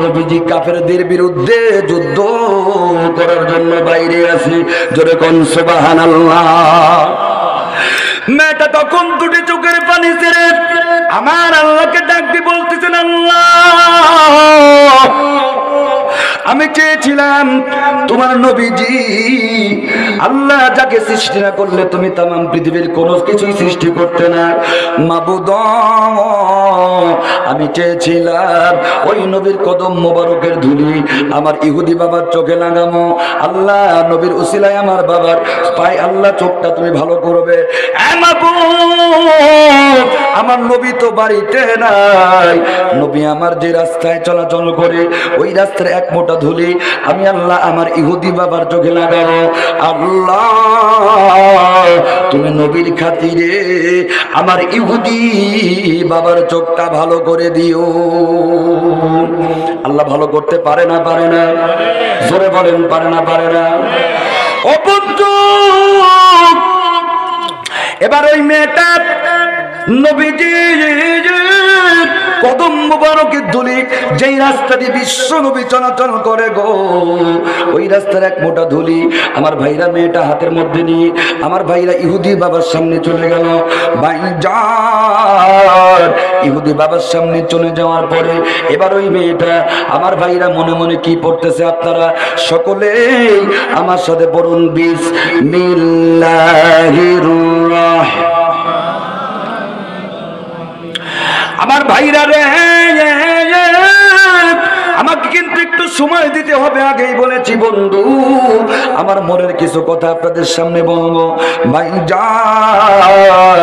নবীজি কাফেরদের বিরুদ্ধে যুদ্ধ করার জন্য বাইরে আছে। জোরে কোন সুবহানাল্লাহ। মেয়েটা তখন দুটি চোখের পানি ছেড়ে আমার আল্লাহকে ডাক দিয়ে বলতেছেন, আল্লাহ, আমি চেয়েছিলাম তোমার নবীজি, আল্লাহ যাকে সৃষ্টি না করলে তুমি তামাম পৃথিবীর কোনো কিছুই সৃষ্টি করতে না। মাবুদ, আমি চেয়েছিলাম ওই নবীর কদম মোবারকের ধুলি আমার ইহুদি বাবার চোখে লাগামো। আল্লাহ, নবীর উসিলায় আমার বাবার পায় আল্লাহ চোখটা তুমি ভালো করবে। আমার নবী তো বাড়িতে নাই, নবী আমার যে রাস্তায় চলাচল করে ওই রাস্তার এক মোটা ধুলি আমি আল্লাহ আমার ইহুদি বাবার চোখে লাগাবো। আল্লাহ, তুমি নবীর খাতিরে আমার ইহুদি বাবার চোখটা ভালো করে দিও। আল্লাহ ভালো করতে পারে না? পারে না? জোরে বলেন, পারে না? পারে না? অপন্তু। এবার ওই মেয়েটা নবীজি কদম মুবারকের ধুলি যেই রাস্তা দিয়ে বিশ্ব নবী চলাচল করে গো, ওই রাস্তার এক মোটা ধুলি আমার ভাইরা মেয়েটা হাতের মধ্যে নিয়ে আমার ভাইরা ইহুদি বাবার সামনে চলে গেল। ভাইজান, ইহুদি বাবার সামনে চলে যাওয়ার পরে এবার ওই মেয়েটা আমার ভাইরা মনে মনে কি পড়তেছে আপনারা সকলেই আমার সাথে পড়ুন, বিসমিল্লাহির রাহমানির। আমার ভাইরা রে, আমাকে কিন্তু একটু সময় দিতে হবে, আগেই বলেছি বন্ধু, আমার মনের কিছু কথা আপনাদের সামনে বলবো। ভাইজান,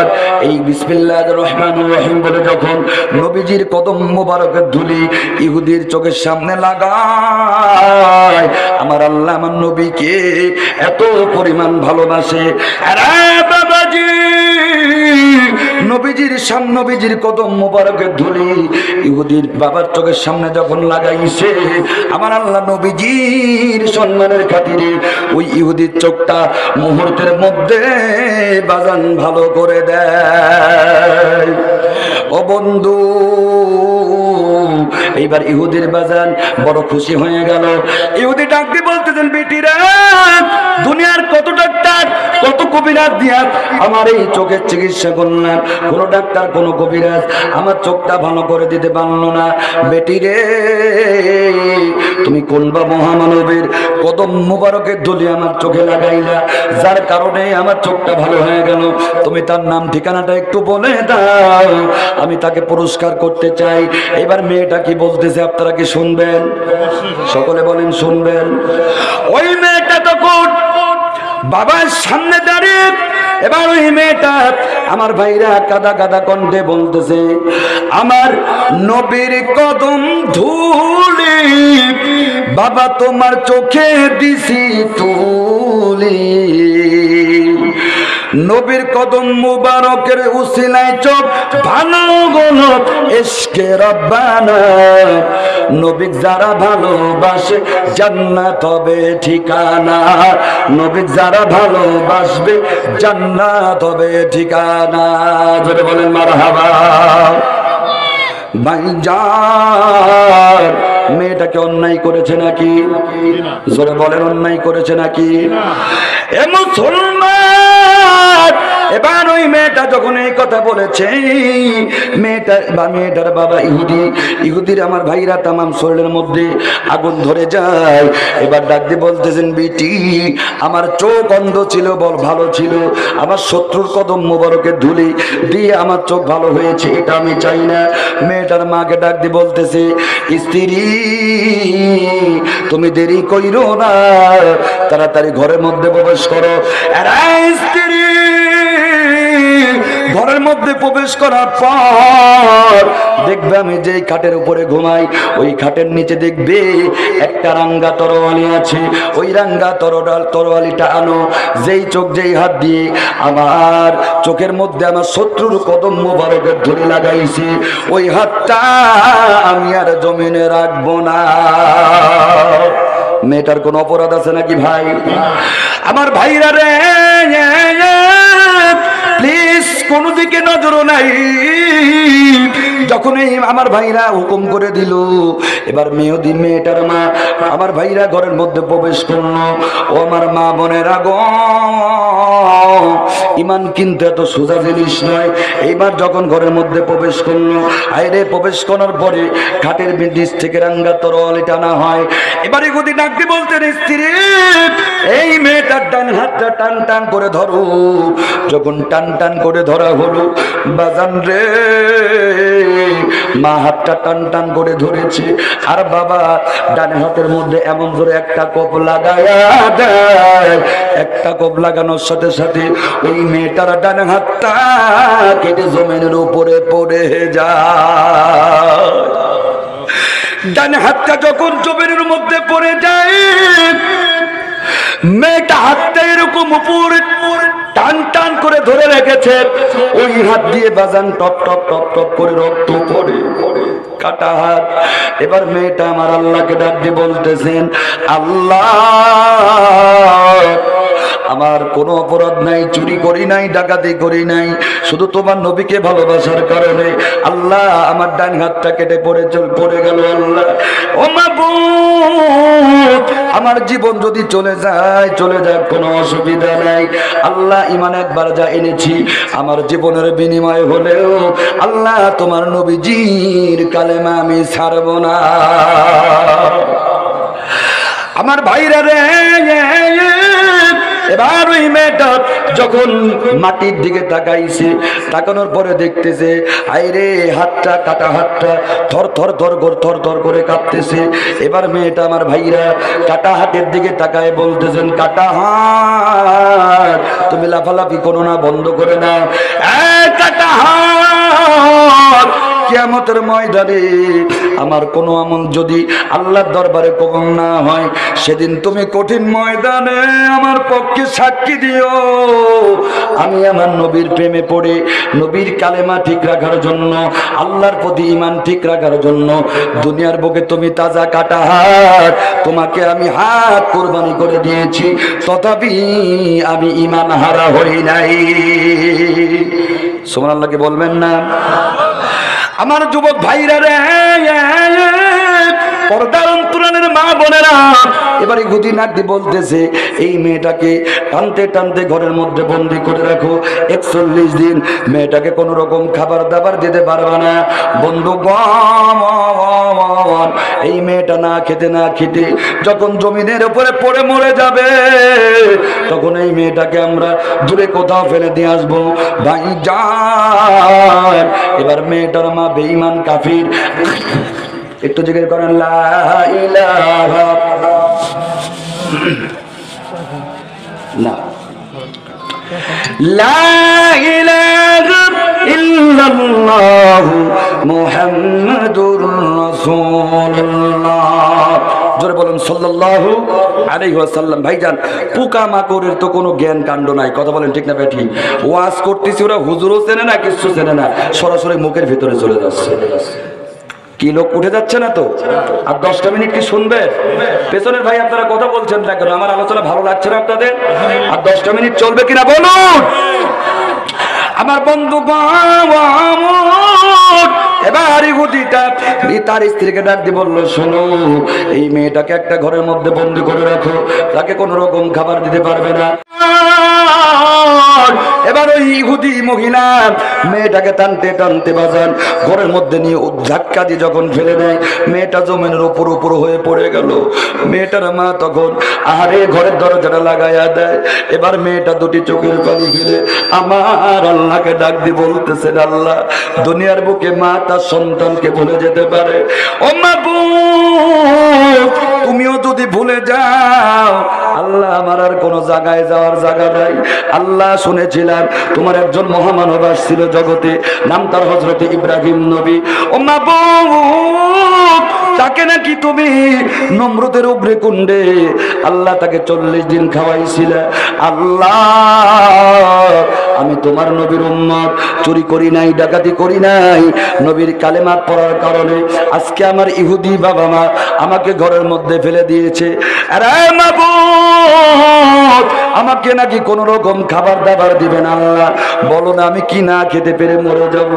এই বিসমিল্লাহির রহমানির রহিম বলে যখন নবীজির কদম মোবারকের ধুলি ইহুদির চোখের সামনে লাগায়, আমার আল্লাহ আমার নবীকে এত পরিমাণ ভালোবাসে। আরে বাবাজি, নবীজির সামনে নবীজির কদম মোবারকের ধুলি ইহুদির বাবার চোখের সামনে যখন লাগাইছে, আমার আল্লাহ নবীজির সম্মানের খাতিরে ওই ইহুদির চোখটা মুহূর্তের মধ্যে বাজান ভালো করে দেয়। ও বন্ধু, এইবার ইহুদির বাজান বড় খুশি হয়ে গেল। ইহুদি ডাক দিয়ে বলতেছেন, বেটিরা, দুনিয়ার কত ডাক্তার কত কবিরাজ দিয়া আমার এই চোখের চিকিৎসা করলাম, কোন ডাক্তার কোন কবিরাজ আমার চোখটা ভালো করে দিতে পারলো না। বেটিরে, তুমি কোন বা মহামানবের কদম মুবারকের ধুলি আমার চোখে লাগাইলা, যার কারণে আমার চোখটা ভালো হয়ে গেল, তুমি তার নাম ঠিকানাটা একটু বলে দাও, আমি তাকে পুরস্কার করতে চাই। এবার মেয়েটা কি বলতেছে আপনারা কি শুনবেন? সকলে বলেন শুনবেন। ওই মেয়েটা তখন বাবার সামনে দাঁড়িয়ে এবার ওই মেয়েটা আমার ভাইরা কাদা কাদা কণ্ঠে বলতেছে, আমার নবীর কদম ধুলি বাবা তোমার চোখে দিছি তুলি, নবীর কদম মুবারকের উসিলায় চোখ ভালো গুলো ইশকে রব্বানা, নবী যারা ভালোবাসে জান্নাত হবে ঠিকানা, নবী যারা ভালোবাসবে জান্নাত হবে ঠিকানা। জোরে বলেন মারহাবা। ভাইজান, মেয়েটাকে অন্যায় করেছে নাকি? জোরে বলেন, অন্যায় করেছে নাকি? এ মুসলমান, এবার ওই মেয়েটা যখন এই কথা বলেছে, মেয়েটার বাবা ইহুদি, ইহুদির আমার ভাইরা তামাম শরীরের মধ্যে আগুন ধরে যায়। এবার ডাক দিয়ে বলতেছেন, বিটি, আমার চোখ অন্ধ ছিল বল ভালো ছিল, আমার শত্রুর কদম মোবারকের ধুলি দিয়ে আমার চোখ ভালো হয়েছে, এটা আমি চাই না। মেয়েটার মাকে ডাক দিয়ে বলতেছে, স্ত্রী, তুমি দেরি কইরো না, তাড়াতাড়ি ঘরের মধ্যে প্রবেশ করো। স্ত্রী ঘরের মধ্যে মধ্যে প্রবেশ করার পর দেখবে আমি যেই খাটের উপরে ঘুমাই ওই খাটের নিচে দেখবে একটা রাঙ্গা তরোয়ালি আছে। ওই রাঙ্গা তরোয়ালিটা আনো, যেই চোখ যেই হাত দিয়ে আমার চোখের মধ্যে আমার শত্রুর কদম মোবারকের ধরে লাগাইছে, ওই হাতটা আমি আর জমিনে রাখবো না। মেয়েটার কোন অপরাধ আছে নাকি ভাই? আমার ভাইরা রে, প্লিজ কোনো দিকে নজরও নাই। যখনই আমার ভাইরা হুকুম করে দিল, এবার মেয়েটার মা আমার ভাইরা ঘরের মধ্যে প্রবেশ করলো। ও আমার মা বোনেরা গো, ইমান কিন্তু এত সোজা জিনিস নয়। এইবার যখন ঘরের মধ্যে প্রবেশ করলো, আইরে প্রবেশ করার পরে খাটের নিচ থেকে রাঙ্গা তরোয়ালি টানা হয়। এবারে গদি ডাকতে বলতেন, স্ত্রী এই মেয়েটার ডান হাতটা টান টান করে ধরো। যখন টান টান করে ধরা হলো, বাজান রে মা হাতটা টান টান করে ধরেছে, আর বাবা ডান হাতের মধ্যে এমন ধরে একটা কোপ লাগায়া দেয়। একটা কোপ লাগানোর সাথে সাথে ওই মেয়েটার ডান হাতটা কেটে জমিনের উপরে পড়ে যায়। ডান হাতটা যখন জমিনের মধ্যে পড়ে যায়, মেয়েটা হাতটা এরকম উপরে টান টান করে ধরে রেখেছে। ওই হাত দিয়ে বাজান টপ টপ টপ টপ করে রক্ত পড়ে, কাটা হাত। এবার মেয়েটা আমার আল্লাহকে ডাক দিয়ে বলতেছেন, আল্লাহ আমার কোনো অপরাধ নাই, চুরি করি নাই, ডাকাতি করি নাই, শুধু তোমার নবীকে ভালোবাসার কারণে আল্লাহ আমার ডান হাতটা কেটে পড়ে গেল। আল্লাহ ও মাবুদ, আমার জীবন যদি চলে যায় চলে যাক, কোনো অসুবিধা নাই। আল্লাহ ইমান একবার যা এনেছি আমার জীবনের বিনিময় হলেও আল্লাহ তোমার নবীজির কালেমা আমি ছাড়ব না। আমার ভাইরা রে, এবার ওই মেয়েটা যখন মাটির দিকে তাকাইছে, তাকানোর পরে দেখতেছে আইরে হাতটা, কাটা হাতটা থর থর থর থর থর করে কাঁপতেছে। এবার মেয়েটা আমার ভাইরা কাটা হাতের দিকে তাকায় বলতেছেন, কাটা হাত তুমি লাফালাফি করো না, বন্ধ করে না। কাটা হাত কিয়ামতের ময়দানে আমার কোনো আমল যদি আল্লাহর দরবারে কবুল না হয়, সেদিন তুমি কঠিন ময়দানে আমার পক্ষে সাক্ষী দিও। আমি আমার নবীর প্রেমে পড়ে নবীর কালেমা ঠিক রাখার জন্য, আল্লাহর প্রতি ঈমান ঠিক রাখার জন্য দুনিয়ার বুকে তুমি তাজা কাটা হাত, তোমাকে আমি হাত কুরবানি করে দিয়েছি, তথাপি আমি ঈমান হারা হই নাই। সুবহানাল্লাহকে বলবেন না? আমার যুবক ভাইরা রে, পর্দার অন্তরালের মা বোনেরা, এবারে গুদি নাকি বলতেছে এই মেয়েটাকে টানতে টানতে ঘরের মধ্যে বন্দি করে রাখো 41 দিন। মেয়েটাকে কোন রকম খাবার দাবার দিতে পারবে না। বন্ধুগণ, এই মেয়েটা না খেতে যখন জমিনের উপরে পড়ে মরে যাবে, তখন এই মেয়েটাকে আমরা দূরে কোথাও ফেলে দিয়ে আসবো। ভাইজান, এবার মেয়েটার মা বেঈমান কাফির, একটু জিকির করেন লা ইলাহা না লা ইলাহা ইল্লাল্লাহ মুহাম্মাদুর রাসূলুল্লাহ। জোরে বলুন সাল্লাল্লাহু আলাইহি ওয়াসাল্লাম। ভাইজান, পোকা মাকড়ের তো কোনো জ্ঞান কাণ্ড নাই, কথা বলেন ঠিক না বেঠি? ওয়াজ করতেছি, ওরা হুজুরও চেনে না, কিছু চেনে না, সরাসরি মুখের ভিতরে চলে যাচ্ছে। কি লোক উঠে যাচ্ছে না তো? আর 10টা মিনিট কি শুনবে? পেছনের ভাই আপনারা কথা বলছেন না কেন? আমার আলোচনা ভালো লাগছে না আপনাদের? আর 10টা মিনিট চলবে কিনা বলুন। আমার বন্ধু এবার ইহুদিটা তার স্ত্রীকে ডাক দিয়ে বললো, শোনো, এই মেয়েটাকে একটা ঘরের মধ্যে বন্দি করে রাখো, তাকে কোন রকম খাবার দিতে পারবে না। এবার ওই ইহুদি মহিলা মেয়েটাকে টানতে টানতে বাজান ঘরের মধ্যে নিয়ে ধাক্কা দিয়ে যখন ফেলে দেয়, মেয়েটা জমিনের উপর হয়ে পড়ে গেল। মেয়েটার মা তখন আহারে ঘরের দরজাটা লাগাইয়া দেয়। এবার মেয়েটা দুটি চোখের পানি ফেলে আমার আল্লাহকে ডাক দিয়ে বলতেছে, আল্লাহ, দুনিয়ার বুকে মা তার সন্তানকে ভুলে যেতে পারে, ও মাবুদ তুমিও যদি ভুলে যাও, আল্লাহ আমার আর কোনো জায়গায় যাওয়ার জায়গা নাই। আল্লাহ শুনে শুনেছিলাম তোমার একজন মহামানব আসছিল জগতে, নাম তার হযরত ইব্রাহিম নবী। ও মাবুদ, তাকে নাকি তুমি নমরুদের অগ্নিকুণ্ডে আল্লাহ তাকে 40 দিন খাওয়াইছিল। আল্লাহ, আমি তোমার নবীর উম্মত, চুরি করি নাই, ডাকাতি করি নাই, নবীর কালেমা পড়ার কারণে আজকে আমার ইহুদি বাবা মা আমাকে ঘরের মধ্যে ফেলে দিয়েছে। আরে মাবুদ, আমাকে নাকি কোন রকম খাবার দাবার দিবেন আল্লাহ, বলো না আমি কি না খেতে পেরে মরে যাব।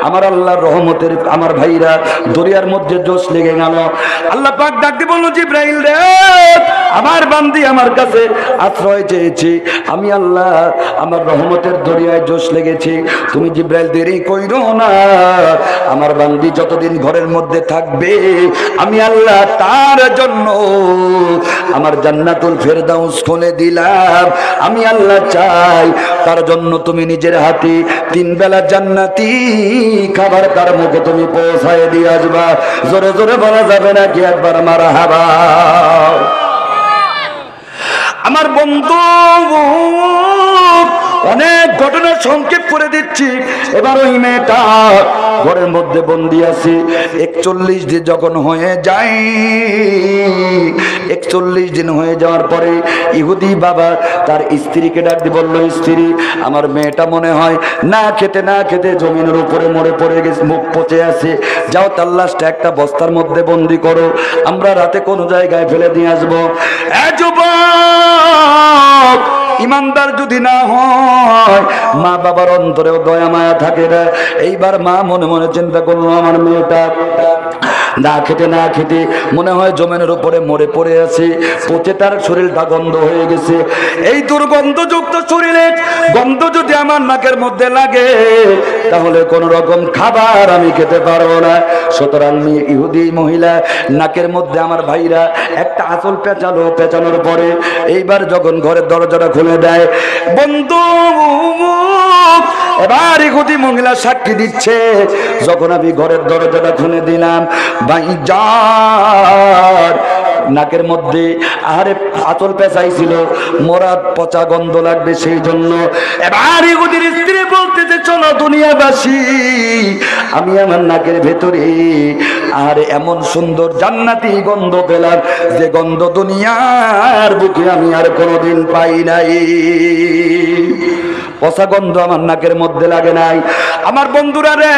আমার আল্লাহর রহমতের আমার ভাইরা দরিয়ার মধ্যে জোশ লেগে গেল। আল্লাহ পাক ডাক দিয়ে বলল, জিব্রাইল রে, আমার বান্দি আমার কাছে আশ্রয় চেয়েছে, আমি আল্লাহ আমার রহমতের দরিয়ায় জোশ লেগেছে, তুমি জিব্রাইল দেরি কইরো না, আমার বান্দি যতদিন ঘরের মধ্যে থাকবে আমি আল্লাহ তার জন্য আমার জান্নাতুল ফেরদাউস খুলে দিলাম। আমি আল্লাহ চাই তার জন্য তুমি নিজের হাতে 3 বেলা জান্নাতি খাবার তার মুখে তুমি পৌঁছায় দিয়ে আসবা। জোরে জোরে বলা যাবে নাকি একবার মারহাবা? আমার বন্ধু, অনেক ঘটনা সংক্ষেপ করে দিচ্ছি। এবার ওই মেয়েটা ঘরের মধ্যে বন্দি আছে। 41 দিন যখন হয়ে যায়, 41 দিন হয়ে যাওয়ার পরে ইহুদি বাবা তার স্ত্রীকে ডাক দিয়ে বলল, স্ত্রী, আমার মেয়েটা মনে হয় না খেতে না খেতে জমিনের উপরে মরে পড়ে গেছে, মুখ পচে আছে, যাও তার লাশটা একটা বস্তার মধ্যে বন্দি করো, আমরা রাতে কোনো জায়গায় ফেলে দিয়ে আসবো। ইমানদার যদি না হয়, মা বাবার অন্তরেও দয়া মায়া থাকে না। এইবার মা মনে মনে চিন্তা করলো, আমার মেয়েটা না খেতে না খেতে মনে হয় জমিনের উপরে মরে পড়ে আছে, পচে তার শরীরটা গন্ধ হয়ে গেছে। এই দুর্গন্ধযুক্ত শরীরে গন্ধ যদি আমার নাকের মধ্যে লাগে তাহলে কোন রকম খাবার আমি খেতে পারবো না। সুতরাং ইহুদি মহিলা নাকের মধ্যে আমার ভাইরা একটা আঁচল পেঁচালো, পেঁচানোর পরে এইবার যখন ঘরের দরজাটা খুলে দেয়, বন্ধু এবার ইহুদি মহিলা সাক্ষী দিচ্ছে, যখন আমি ঘরের দরজাটা খুলে দিলাম, ভাইজান নাকের মধ্যে আহারে আঁচল পেঁচাইছিল, মরা পচা গন্ধ লাগবে, সেই জন্য এবার ইহুদির স্ত্রী বলতেছে, চলো দুনিয়াবাসী, আমি আমার নাকের ভেতরে আর এমন সুন্দর জান্নাতি গন্ধ পেলাম যে গন্ধ দুনিয়ার বুকে আমি আর কোনোদিন পাই নাই। পচা গন্ধ আমার নাকের মধ্যে লাগে নাই। আমার বন্ধুরা রে,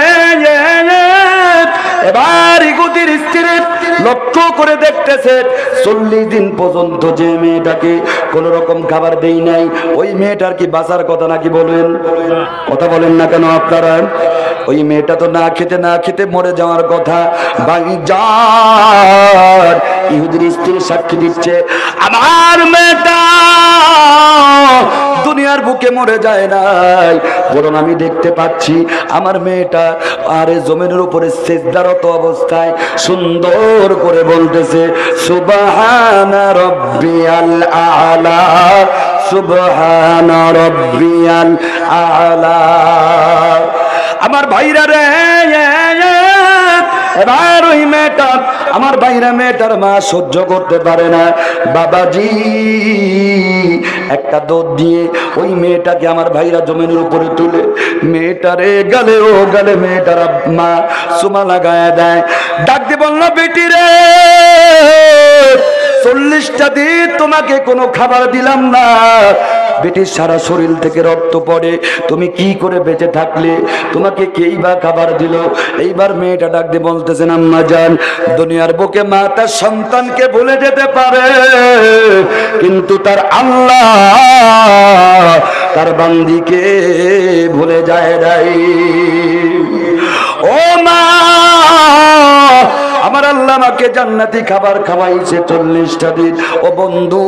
এবার ইহুদির স্ত্রী লক্ষ্য করে দেখতেছে 40 দিন পর্যন্ত যে মেয়েটাকে কোন রকম খাবার দেই নাই, ওই মেয়েটার কি বাঁচার কথা নাকি? বলেন, কথা বলেন না কেন আপনারা? ওই মেয়েটা তো না খেতে না খেতে মরে যাওয়ার কথা। ভাইজান ইহুদির স্ত্রী সাক্ষী দিচ্ছে, আমার মেয়েটা দুনিয়ার বুকে মরে যায় নাই, বরং আমি দেখতে পাচ্ছি আমার মেয়েটা আরে জমিনের উপরে সিজদারত অবস্থায় সুন্দর করে বলতেছে, সুবহানা রাব্বিয়াল আ'লা, সুবহানা রাব্বিয়াল আ'লা। আমার ভাইরা রে, এবার ওই মেয়েটা আমার ভাইরা মেয়েটার মা সহ্য করতে পারে না, বাবাজি একটা দৌড় দিয়ে ওই মেয়েটাকে আমার ভাইরা জমিনের উপরে তুলে মেয়েটারে গালে ও গালে মেয়েটার মা চুমা লাগায় দেয়। ডাক দিয়ে বলল, বেটি রে, 40টা দিন তোমাকে কোনো খাবার দিলাম না, বেটির সারা শরীর থেকে রক্ত পড়ে, তুমি কি করে বেঁচে থাকলে? তোমাকে কেই বা খাবার দিল? এইবার মেয়েটা ডাক দিয়ে বলতেছেন, আম্মা জান, দুনিয়ার বুকে মা তার সন্তানকে ভুলে যেতে পারে, কিন্তু তার আল্লাহ তার বান্দিকে ভুলে যায় নাই। ও মা, আমার আল্লাহ আমাকে জান্নাতি খাবার খাওয়াইছে 40টা দিন। ও বন্ধু,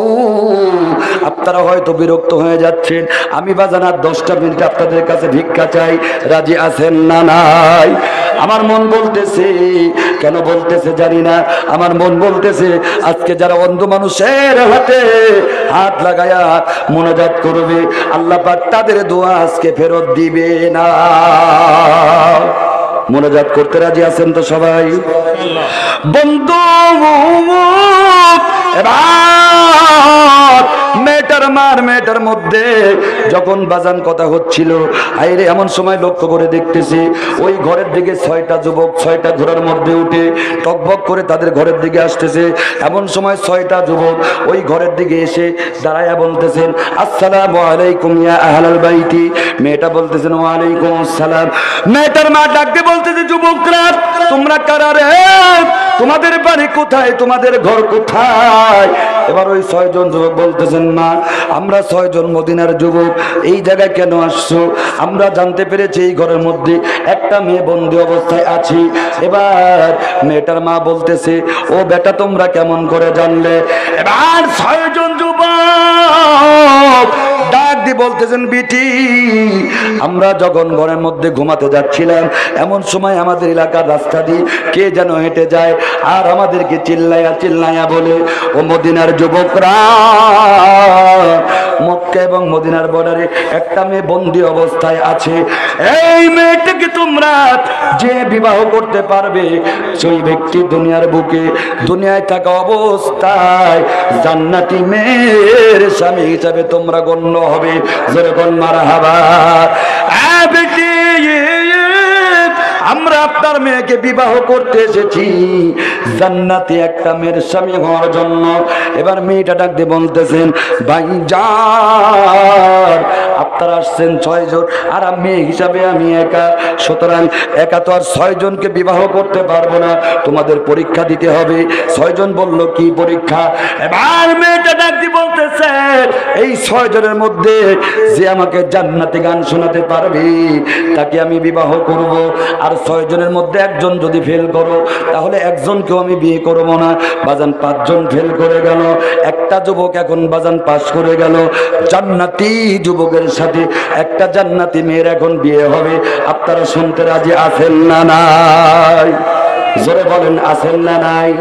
আপনারা হয়তো বিরক্ত হয়ে যাচ্ছেন, আমি বাজান আর 10টা মিনিট আপনাদের কাছে ভিক্ষা চাই, রাজি আছেন না নাই? আমার মন বলতেছে, কেন বলতেছে জানি না, আমার মন বলতেছে আজকে যারা অন্ধ মানুষের হাতে হাত লাগায়া মোনাজাত করবে, আল্লাহ পাক তাদের দোয়া আজকে ফেরত দিবে না। মোনাজাত করতে রাজি আছেন তো সবাই? বন্ধু এবার মেয়েটার মধ্যে যখন বাজান কথা হচ্ছিল, আইরে এমন সময় লক্ষ্য করে দেখতেছি ওই ঘরের দিকে 6টা যুবক 6টা ঘোড়ার মধ্যে উঠে টকবক করে তাদের ঘরের দিকে আসতেছে। এমন সময় 6টা যুবক ওই ঘরের দিকে এসে দাঁড়ায়া বলতেছেন, আসসালামু আলাইকুম ইয়া আহলাল বাইতি। মেয়েটা বলতেছেন, ওয়া আলাইকুম আসসালাম। মেয়েটার মা ডাকতে বলতেছে, যুবকরা তোমরা কারা রে? তোমাদের বাড়ি কোথায়? তোমাদের ঘর কোথায়? এবার ওই 6 জন যুবক বলতেছেন, মা আমরা 6 জন মদিনার যুবক, এই জায়গায় কেন আসছো? আমরা জানতে পেরেছি এই ঘরের মধ্যে একটা মেয়ে বন্দি অবস্থায় আছি। এবার মেয়েটার মা বলতেছে, ও বেটা তোমরা কেমন করে জানলে? এবার 6 জন যুবক ডাক দিয়ে বলতেছেন, বিটি আমরা যখন ঘরের মধ্যে ঘুমাতে যাচ্ছিলাম এমন সময় আমাদের এলাকার রাস্তা দিয়ে কে যেন হেঁটে যায় আর আমাদেরকে চিল্লাইয়া চিল্লাইয়া বলে, ও মদিনার যুবকরা, মক্কা এবং মদিনার বর্ডারে একটা মেয়ে বন্দি অবস্থায় আছে, এই মেয়েটাকে তোমরা যে বিবাহ করতে পারবে সেই ব্যক্তি দুনিয়ার বুকে দুনিয়ায় থাকা অবস্থায় জান্নাতি মেয়ের স্বামী হিসাবে তোমরা গণ্য হবে। যেরকম মারহাবা। বেটি আমরা আপনার মেয়েকে বিবাহ করতে এসেছি জান্নাতি একটা মেয়ের স্বামী হওয়ার জন্য। এবার মেয়েটা ডাক দিয়ে বলতেছেন, ভাইজান আপনারা আসছেন 6 জন আর মেয়ে হিসাবে আমি একা, সুতরাং একা তো আর 6 জনকে বিবাহ করতে পারবো না, তোমাদের পরীক্ষা দিতে হবে। 6 জন বলল, কি পরীক্ষা? এবার মেয়েটা ডাক দিয়ে বলতেছে, এই 6 জনের মধ্যে যে আমাকে জান্নাতি গান শোনাতে পারবে তাকে আমি বিবাহ করব, আর 6 জনের মধ্যে একজন যদি ফেল করো তাহলে একজনকেও আমি বিয়ে করবো না। বাজান 5 জন ফেল করে গেল, একটা যুবক এখন বাজান পাস করে গেল। জান্নাতি যুবকের সাথে একটা জান্নাতি মেয়ের এখন বিয়ে হবে। আপনারা শুনতে রাজি আছেন না নাই? জোরে বলেন, আছেন না নাই?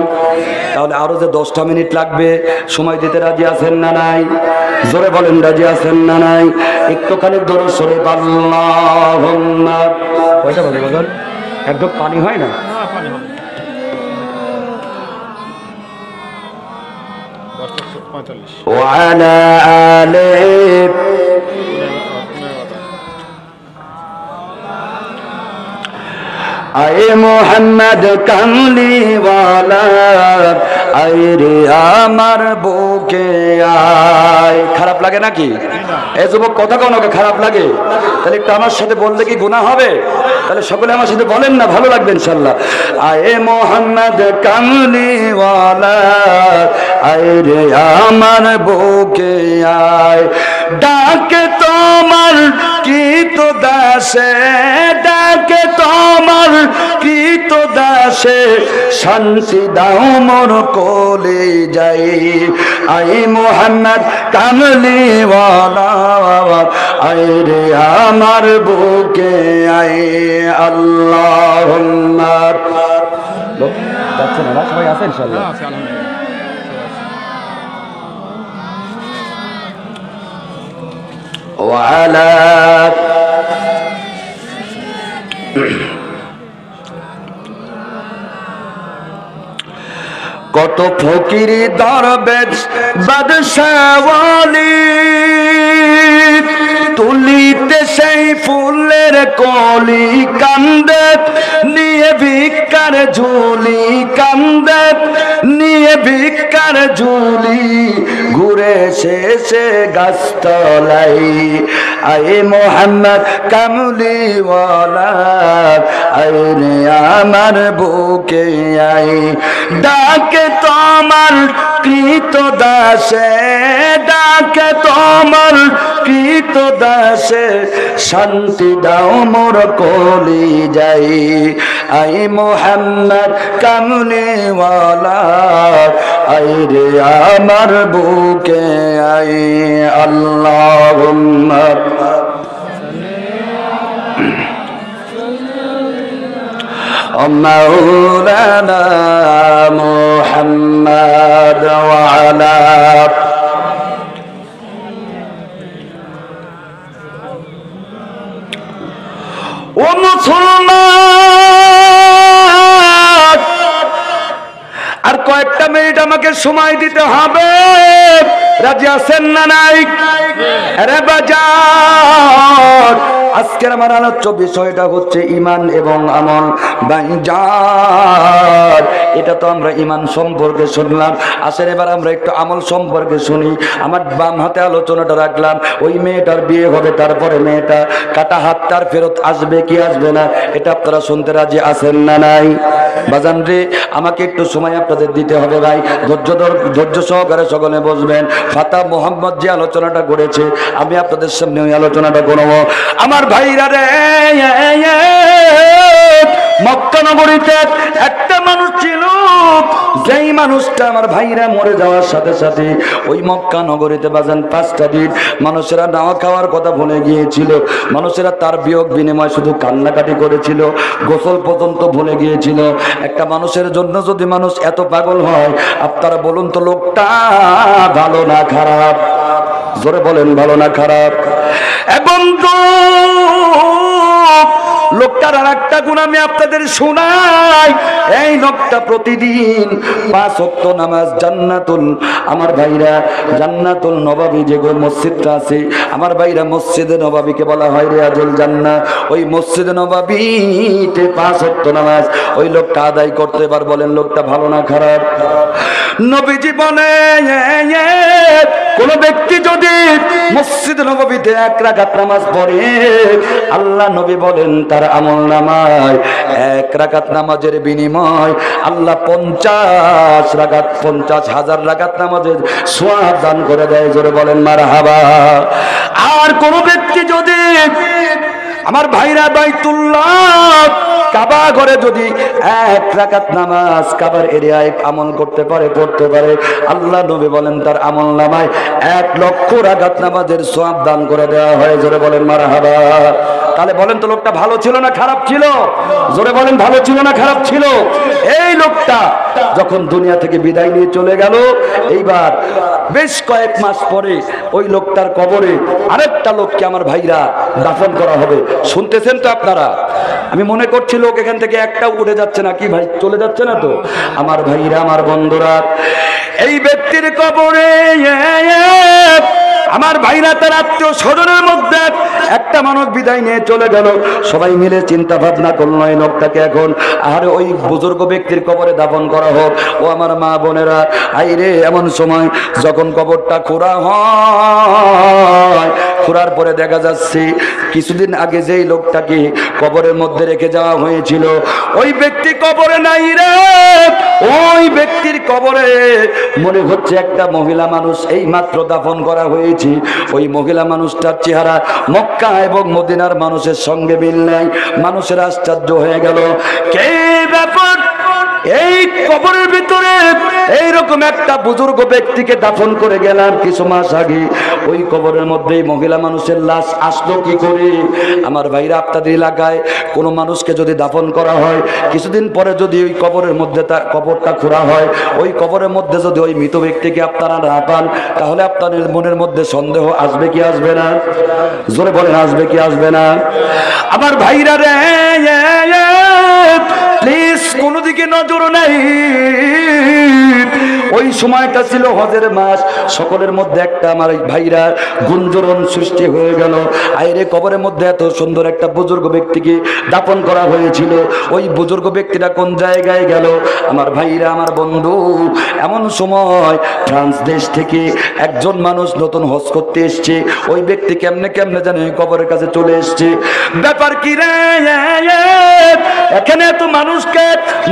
তাহলে আরো যে 10টা মিনিট লাগবে সময় দিতে রাজি আছেন না নাই? জোরে বলেন, রাজি আছেন না নাই? একটুখানি দরুদ শরীফ আল্লাহুম্মা। কয়টা বাজে বাজার? একদম পানি হয় না? পানি হবে 10:45। ওয়ালা আলিহি আয়ে মোহাম্মদ কামলিওয়ালা, আয় রে আমার বুকে আয়। খারাপ লাগে নাকি? এই যুবক কথা কোন খারাপ লাগে? তাহলে একটু আমার সাথে বললে কি গুনাহ হবে? তাহলে সকলে আমার সাথে বলেন না, ভালো লাগবে ইনশাআল্লাহ। আয়ে মোহাম্মদ কামলিওয়ালা, আয় রে আমার বুকে আয়। ডাকে তোমার কৃত দাসে, ডাকে তোমার কৃত দাসে, শান্তি দাও মোর কোলে যাই। আই মোহাম্মদ কামলিওয়ালা, আয় রে আমার বুকে আয়। আল্লাহুম্মা। যাচ্ছে না? সবাই আছে ইনশাআল্লাহ? ওয়ালা কত ফকিরি দরবেশ বাদশাহ ওয়ালি, তুলিতে সেই ফুলের কলি, কান্দে নিয়ে ভিক্ষার ঝুলি, কান্দে নিয়ে ভিক্ষার ঝুলি, ঘুরে শেষে গাছতলাই। আয়ে মোহাম্মদ কামলিওয়ালা, আয় রে আমার বুকে আয়। ডাকে তোমার কৃত দাসে, ডাকে তোমার কৃত দাসে, শান্তি দাও মোর কলি যাই। আই মোহাম্মদ কামলিওয়ালা, আয় রে আমার বুকে আয়। আল্লাহুম্মা مولانا محمد وعلى ومسلمان মিনিট আমাকে সময় দিতে হবে। রাজি আছেন না নাই? আরে বাজার, আজকের আমার আলোচ্য বিষয়টা হচ্ছে ঈমান এবং আমল। ভাইজান, এটা তো আমরা ঈমান সম্পর্কে শুনলাম, আসেন এবার আমরা একটু আমল সম্পর্কে শুনি। আমার বাম হাতে আলোচনাটা রাখলাম, ওই মেয়েটার বিয়ে হবে, তারপরে মেয়েটা কাটা হাত তার ফেরত আসবে কি আসবে না, এটা আপনারা শুনতে রাজি আছেন না নাই? বাজান রে, আমাকে একটু সময় আপনাদের দিতে হবে ভাই, ধৈর্য সহকারে সকলে বসবেন। ফাতা মোহাম্মদ যে আলোচনাটা করেছে, আমি আপনাদের সামনে ওই আলোচনাটা করব। আমার ভাইরা রে, মক্কা নগরীতে একটা মানুষ ছিল, যেই মানুষটা আমার ভাইরা মরে যাওয়ার সাথে সাথে ওই মক্কা নগরীতে বাজান 5টা দিন মানুষেরা নাওয়া খাওয়ার কথা ভুলে গিয়েছিল। মানুষেরা তার বিয়োগ বিনিময় শুধু কান্নাকাটি করেছিল, গোসল পর্যন্ত ভুলে গিয়েছিল। একটা মানুষের জন্য যদি মানুষ এত পাগল হয়, আপনারা বলুন তো লোকটা ভালো না খারাপ? জোরে বলেন, ভালো না খারাপ? এবং তো লোকটার আর একটা গুণ আমি আপনাদের শোনাই। এই লোকটা প্রতিদিন 5 ওয়াক্ত নামাজ, জান্নাতুল, আমার ভাইরা জান্নাতুল নবাবী যে মসজিদটা আছে, আমার ভাইরা মসজিদে নবাবীকে বলা হয় রিয়াজুল জান্নাহ। ওই মসজিদে নবাবীতে 5 ওয়াক্ত নামাজ ওই লোকটা আদায় করতে। এবার বলেন লোকটা ভালো না খারাপ? নবীজি বলে, কোন ব্যক্তি যদি মসজিদ নববীতে 1 রাকাত নামাজ পড়ে, আল্লাহ নবী বলেন তার আমলনামায় 1 রাকাত নামাজের বিনিময় আল্লাহ 50,000 রাকাত নামাজের সওয়াব দান করে দেয়। জোরে বলেন মারহাবা। আর কোন ব্যক্তি যদি আমার ভাইরা বাইতুল্লাহ কাবা ঘরে যদি 1 রাকাত নামাজ কাবার এরিয়ায় আমল করতে পারে, পড়তে পারে, আল্লাহ নবী বলেন তার আমল নামায় 1 লক্ষ রাকাত নামাজের সওয়াব দান করে দেওয়া হয়। জোরে বলেন মারহাবা। তাহলে বলেন তো লোকটা ভালো ছিল না খারাপ ছিল? জোরে বলেন, ভালো ছিল না খারাপ ছিল? এই লোকটা যখন দুনিয়া থেকে বিদায় নিয়ে চলে গেল, এইবার বেশ কয়েক মাস পরে ওই লোকটার কবরে আরেকটা লোককে আমার ভাইরা দাফন করা হবে। শুনতেছেন তো আপনারা? আমি মনে করছি লোক এখান থেকে একটাও উঠে যাচ্ছে না, কি ভাই চলে যাচ্ছে না তো? আমার ভাইরা, আমার বন্ধুরা, এই ব্যক্তির কবরে আমার ভাইরা তার আত্মীয় স্বজনের মধ্যে একটা মানুষ বিদায় নিয়ে চলে গেল। সবাই মিলে চিন্তা ভাবনা করলো এই লোকটাকে এখন আর ওই বুজুর্গ ব্যক্তির কবরে দাফন করা হোক। ও আমার মা বোনেরা, আইরে এমন সময় যখন কবরটা খোঁড়া হয়, খোঁড়ার পরে দেখা যাচ্ছে কিছুদিন আগে যেই লোকটাকে কবরের মধ্যে রেখে যাওয়া হয়েছিল, ওই ব্যক্তি কবরে নাই রে। ওই ব্যক্তির কবরে মনে হচ্ছে একটা মহিলা মানুষ এই মাত্র দাফন করা হয়েছে। ওই মহিলা মানুষটার চেহারা মক্কা এবং মদিনার মানুষের সঙ্গে মিল নাই। মানুষের আশ্চর্য হয়ে গেল, কে ব্যাপার, এই কবরের ভিতরে এইরকম একটা বুজুর্গ ব্যক্তিকে দাফন করে গেলাম কিছু মাস আগে, ওই কবরের মধ্যে মহিলা মানুষের লাশ আসলো কি করে? আমার ভাইরা, আপনাদের এলাকায় কোনো মানুষকে যদি দাফন করা হয়, কিছুদিন পরে যদি ওই কবরের মধ্যে তার কবরটা খোঁড়া হয়, ওই কবরের মধ্যে যদি ওই মৃত ব্যক্তিকে আপনারা না পান, তাহলে আপনাদের মনের মধ্যে সন্দেহ আসবে কি আসবে না? জোরে বলেন, আসবে কি আসবে না? আমার ভাইরা রে, প্লিজ কোনো দিকে নজর নাই। ওই সময়টা ছিল হজের মাস, সকলের মধ্যে একটা আমার ভাইরা গুঞ্জরণ সৃষ্টি হয়ে গেল। আইরে কবরের মধ্যে এত সুন্দর একটা বুজুর্গ ব্যক্তিকে দাফন করা হয়েছিল, ওই বুজুর্গ ব্যক্তিটা কোন জায়গায় গেল? আমার ভাইরা, আমার বন্ধু, এমন সময় ফ্রান্স দেশ থেকে একজন মানুষ নতুন হজ করতে এসছে। ওই ব্যক্তি কেমনে কেমনে জানে কবরের কাছে চলে এসছে। ব্যাপার কি রে, এখানে এত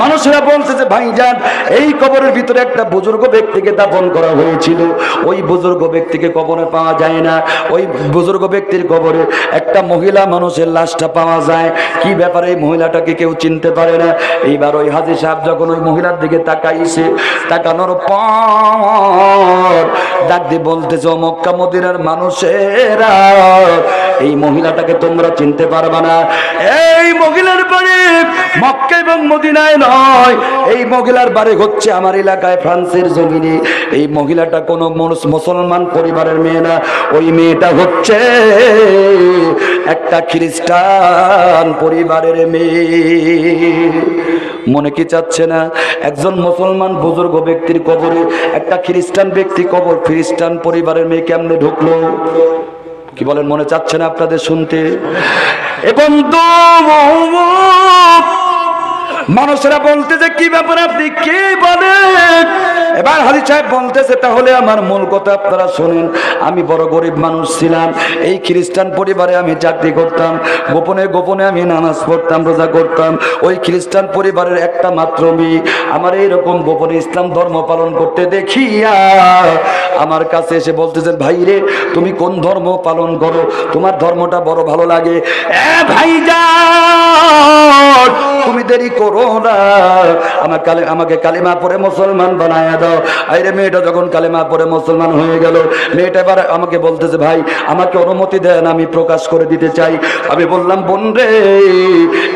মানুষেরা বলছে যে ভাইজান, এই কবরের ভিতরে একটা বুজুর্গ ব্যক্তিকে দাফন করা হয়েছিল, ওই বুজুর্গ ব্যক্তিকে কবরে পাওয়া যায় না। ওই বুজুর্গ ব্যক্তির কবরে একটা মহিলা মানুষের লাশটা পাওয়া যায়। কি ব্যাপারে? এই মহিলাটাকে কেউ চিনতে পারে না। এইবার ওই হাজী সাহেব যখন ওই মহিলার দিকে তাকাইছে, তাকানোর পর ডাক দিয়ে বলতেছে, ও মক্কা মদিনার মানুষেরা, এই মহিলাটাকে তোমরা চিনতে পারবে না। এই মহিলার বাড়ি মক্কা এবং মদিনায় নয়, এই মহিলার বাড়ি হচ্ছে আমার এলাকায় ফ্রান্সের জমিনে। এই মহিলাটা কোনো মুসলমান পরিবারের মেয়ে না, ওই মেয়েটা হচ্ছে একটা খ্রিস্টান পরিবারের মেয়ে। মনে কি চাচ্ছে না একজন মুসলমান বুজুর্গ ব্যক্তির কবরে একটা খ্রিস্টান ব্যক্তি কবর, খ্রিস্টান পরিবারের মেয়ে কেমনে ঢুকলো? কি বলেন, মনে চাচ্ছে না আপনাদের শুনতে? এবং মানুষেরা বলতেছে কি ব্যাপার, আপনি কি বলেন? এবার হাজী সাহেব বলতেছে তাহলে আমার মূল কথা আপনারা শোনেন। আমি বড় গরিব মানুষ ছিলাম, এই খ্রিস্টান পরিবারে আমি চাকরি করতাম, গোপনে গোপনে আমি নামাজ পড়তাম, রোজা করতাম। ওই খ্রিস্টান পরিবারের একটা মাত্র মেয়ে আমার এইরকম গোপনে ইসলাম ধর্ম পালন করতে দেখিয়া আমার কাছে এসে বলতেছেন, ভাই রে তুমি কোন ধর্ম পালন করো, তোমার ধর্মটা বড় ভালো লাগে। ভাইজান তুমি দেরি করো না, আমাকে কালিমা পড়ে মুসলমান বানায় দাও। আরে মেয়েটা যখন কালিমা পড়ে মুসলমান হয়ে গেল, মেয়েটা এবার আমাকে বলতেছে, ভাই আমাকে অনুমতি দেন, আমি প্রকাশ করে দিতে চাই। আমি বললাম, বোন রে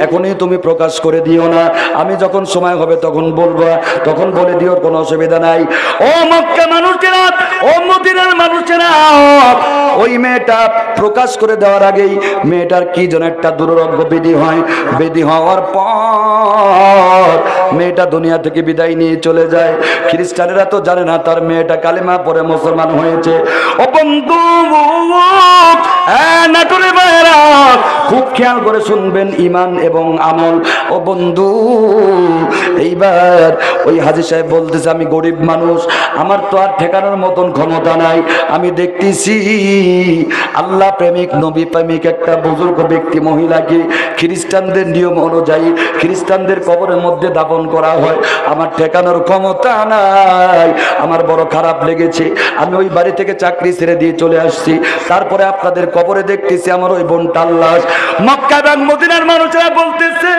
এখনই তুমি প্রকাশ করে দিও না, আমি যখন সময় হবে তখন বলবো, তখন বলে দিও, কোনো অসুবিধা নাই। ও মক্কা মানুষেরা, ও মদিনার মানুষেরা, ওই মেয়েটা প্রকাশ করে দেওয়ার আগেই মেয়েটার কি যেন একটা দুরারোগ্য ব্যাধি হয়। ব্যাধি হওয়ার পর মেয়েটা দুনিয়া থেকে বিদায় নিয়ে চলে যায়। খ্রিস্টানেরা তো জানে না তার মেয়েটা কালেমা পড়ে মুসলমান হয়েছে। ও বন্ধু নাটুরে ভাইরা খুব খেয়াল করে শুনবেন, ইমান এবং আমল। ও বন্ধু এইবার ওই হাজী সাহেব বলতেছে, আমি গরিব মানুষ, আমার তো আর ঠেকানোর মতন ক্ষমতা নাই। আমি দেখতেছি আল্লাহ প্রেমিক নবী প্রেমিক একটা বুজুর্গ ব্যক্তি মহিলাকে খ্রিস্টানদের নিয়ম অনুযায়ী খ্রিস্টানদের কবরের মধ্যে দাফন করা হয়, আমার ঠেকানোর ক্ষমতা নাই। আমার বড় খারাপ লেগেছে, আমি ওই বাড়ি থেকে চাকরি ছেড়ে দিয়ে চলে আসছি। তারপরে আপনাদের কবরে দেখতেছি আমার ওই বোনটার লাশ। মক্কা এবং মদিনার মানুষেরা বলতেছে,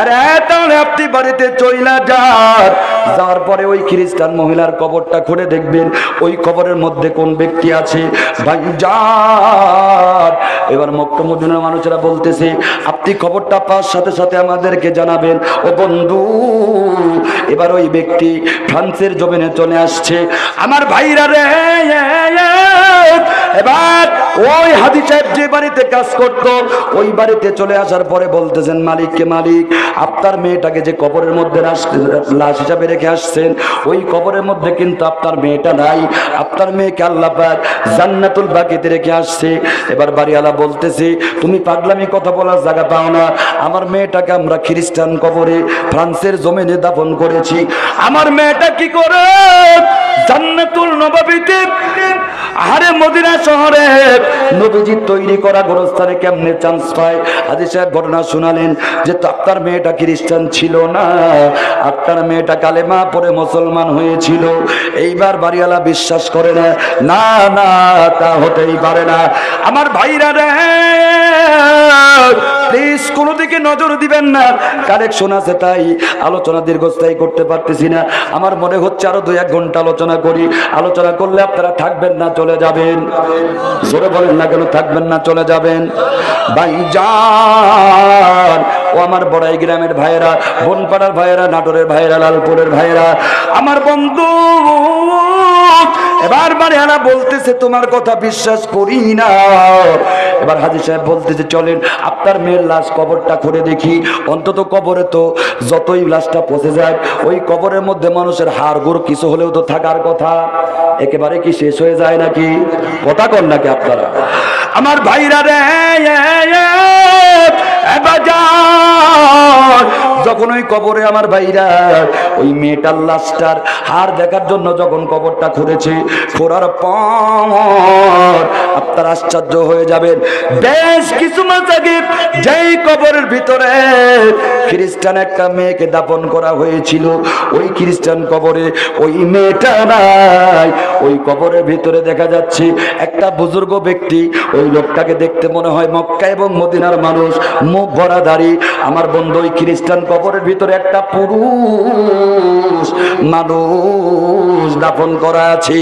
আরে তাহলে আপনি বাড়িতে চইলা যান, যাওয়ার পরে ওই খ্রিস্টান মহিলার কবরটা খুঁড়ে দেখবেন ওই কবরের মধ্যে কোন ব্যক্তি আছে। ভাইজান এবার মক্কা মদিনার মানুষেরা বলতেছে, আপনি খবরটা পাওয়ার সাথে সাথে আমাদেরকে জানাবেন। ও বন্ধু এবার ওই ব্যক্তি ফ্রান্সের জমিনে চলে আসছে। আমার ভাইরা রে, এবার ওই হাজী সাহেব যে বাড়িতে কাজ করত ওই বাড়িতে চলে আসার পরে বলতেছেন, মালিককে, মালিক আপনার মেয়েটাকে যে কবরের মধ্যে লাশ হিসাবে রেখে আসছেন, ওই কবরের মধ্যে কিন্তু আপনার মেয়েটা নাই, আপনার মেয়েকে আল্লাহ পাক জান্নাতুল বাকিতে রেখে আসছে। এবার বাড়িওয়ালা বলতেছে, তুমি পাগলামি কথা বলার জায়গা পাও না, আমার মেয়েটাকে আমরা খ্রিস্টান কবরে ফ্রান্সের জমিনে দাফন করেছি। আমার মেয়েটা কি করে জান্নাতুল নববীতে, আরে মদিনা শহরে নবীজি তৈরি করা গোরস্থানে কেমনে চান্স পায়? হাজী সাহেব ঘটনা শোনালেন যে আপনার মেয়েটা খ্রিস্টান ছিল না, আপনার মেয়েটা কালেমা পড়ে মুসলমান হয়েছিল। এইবার বাড়িওয়ালা বিশ্বাস করে না, না না তা হতেই পারে না। আমার ভাইরা রে প্লিজ কোনো দিকে নজর দিবেন না, কালেকশন আছে তাই আলোচনা দীর্ঘস্থায়ী করতে পারতেছি না। আমার মনে হচ্ছে আরো 2-1 ঘন্টা আলোচনা করি, আলোচনা করলে আপনারা থাকবেন না চলে যাবেন। জোরে বলেন না কেন থাকবেন না চলে যাবেন? ভাইজান ও আমার বড়াই গ্রামের ভাইয়েরা, বনপাড়ার ভাইয়েরা, নাটোরের ভাইয়েরা, লালপুরের ভাইয়েরা, আমার বন্ধু এবার বাড়িওয়ালা বলতেছে, তোমার কথা বিশ্বাস করি না। এবার হাজী সাহেব বলতেছে, চলেন আপনার মেয়ের লাশ কবরটা খুঁড়ে দেখি। অন্তত কবরে তো যতই লাশটা পচে যায়, ওই কবরের মধ্যে মানুষের হাড় গোড় কিছু হলেও তো থাকার কথা, একেবারে কি শেষ হয়ে যায় নাকি? কথা কন নাকি আপনারা? আমার ভাইরা রে, যখন ওই কবরে আমার ভাইরা ওই মেয়েটার লাশটার হাড় দেখার জন্য যখন কবরটা খুঁড়েছে, খোঁড়ার পর আপনার আশ্চর্য হয়ে যাবেন, বেশ কিছু মাস আগে যেই কবরের ভিতরে খ্রিস্টান একটা মেয়েকে দাফন করা হয়েছিল, ওই খ্রিস্টান কবরে ওই মেয়েটা নাই। ওই কবরের ভিতরে দেখা যাচ্ছে একটা বুজুর্গ ব্যক্তি, ওই লোকটাকে দেখতে মনে হয় মক্কা এবং মদিনার মানুষ, মুখ ভরা দাড়ি। আমার বন্ধু ওই খ্রিস্টান কবর কবরের ভিতরে একটা পুরুষ মানুষ দাফন করা আছে।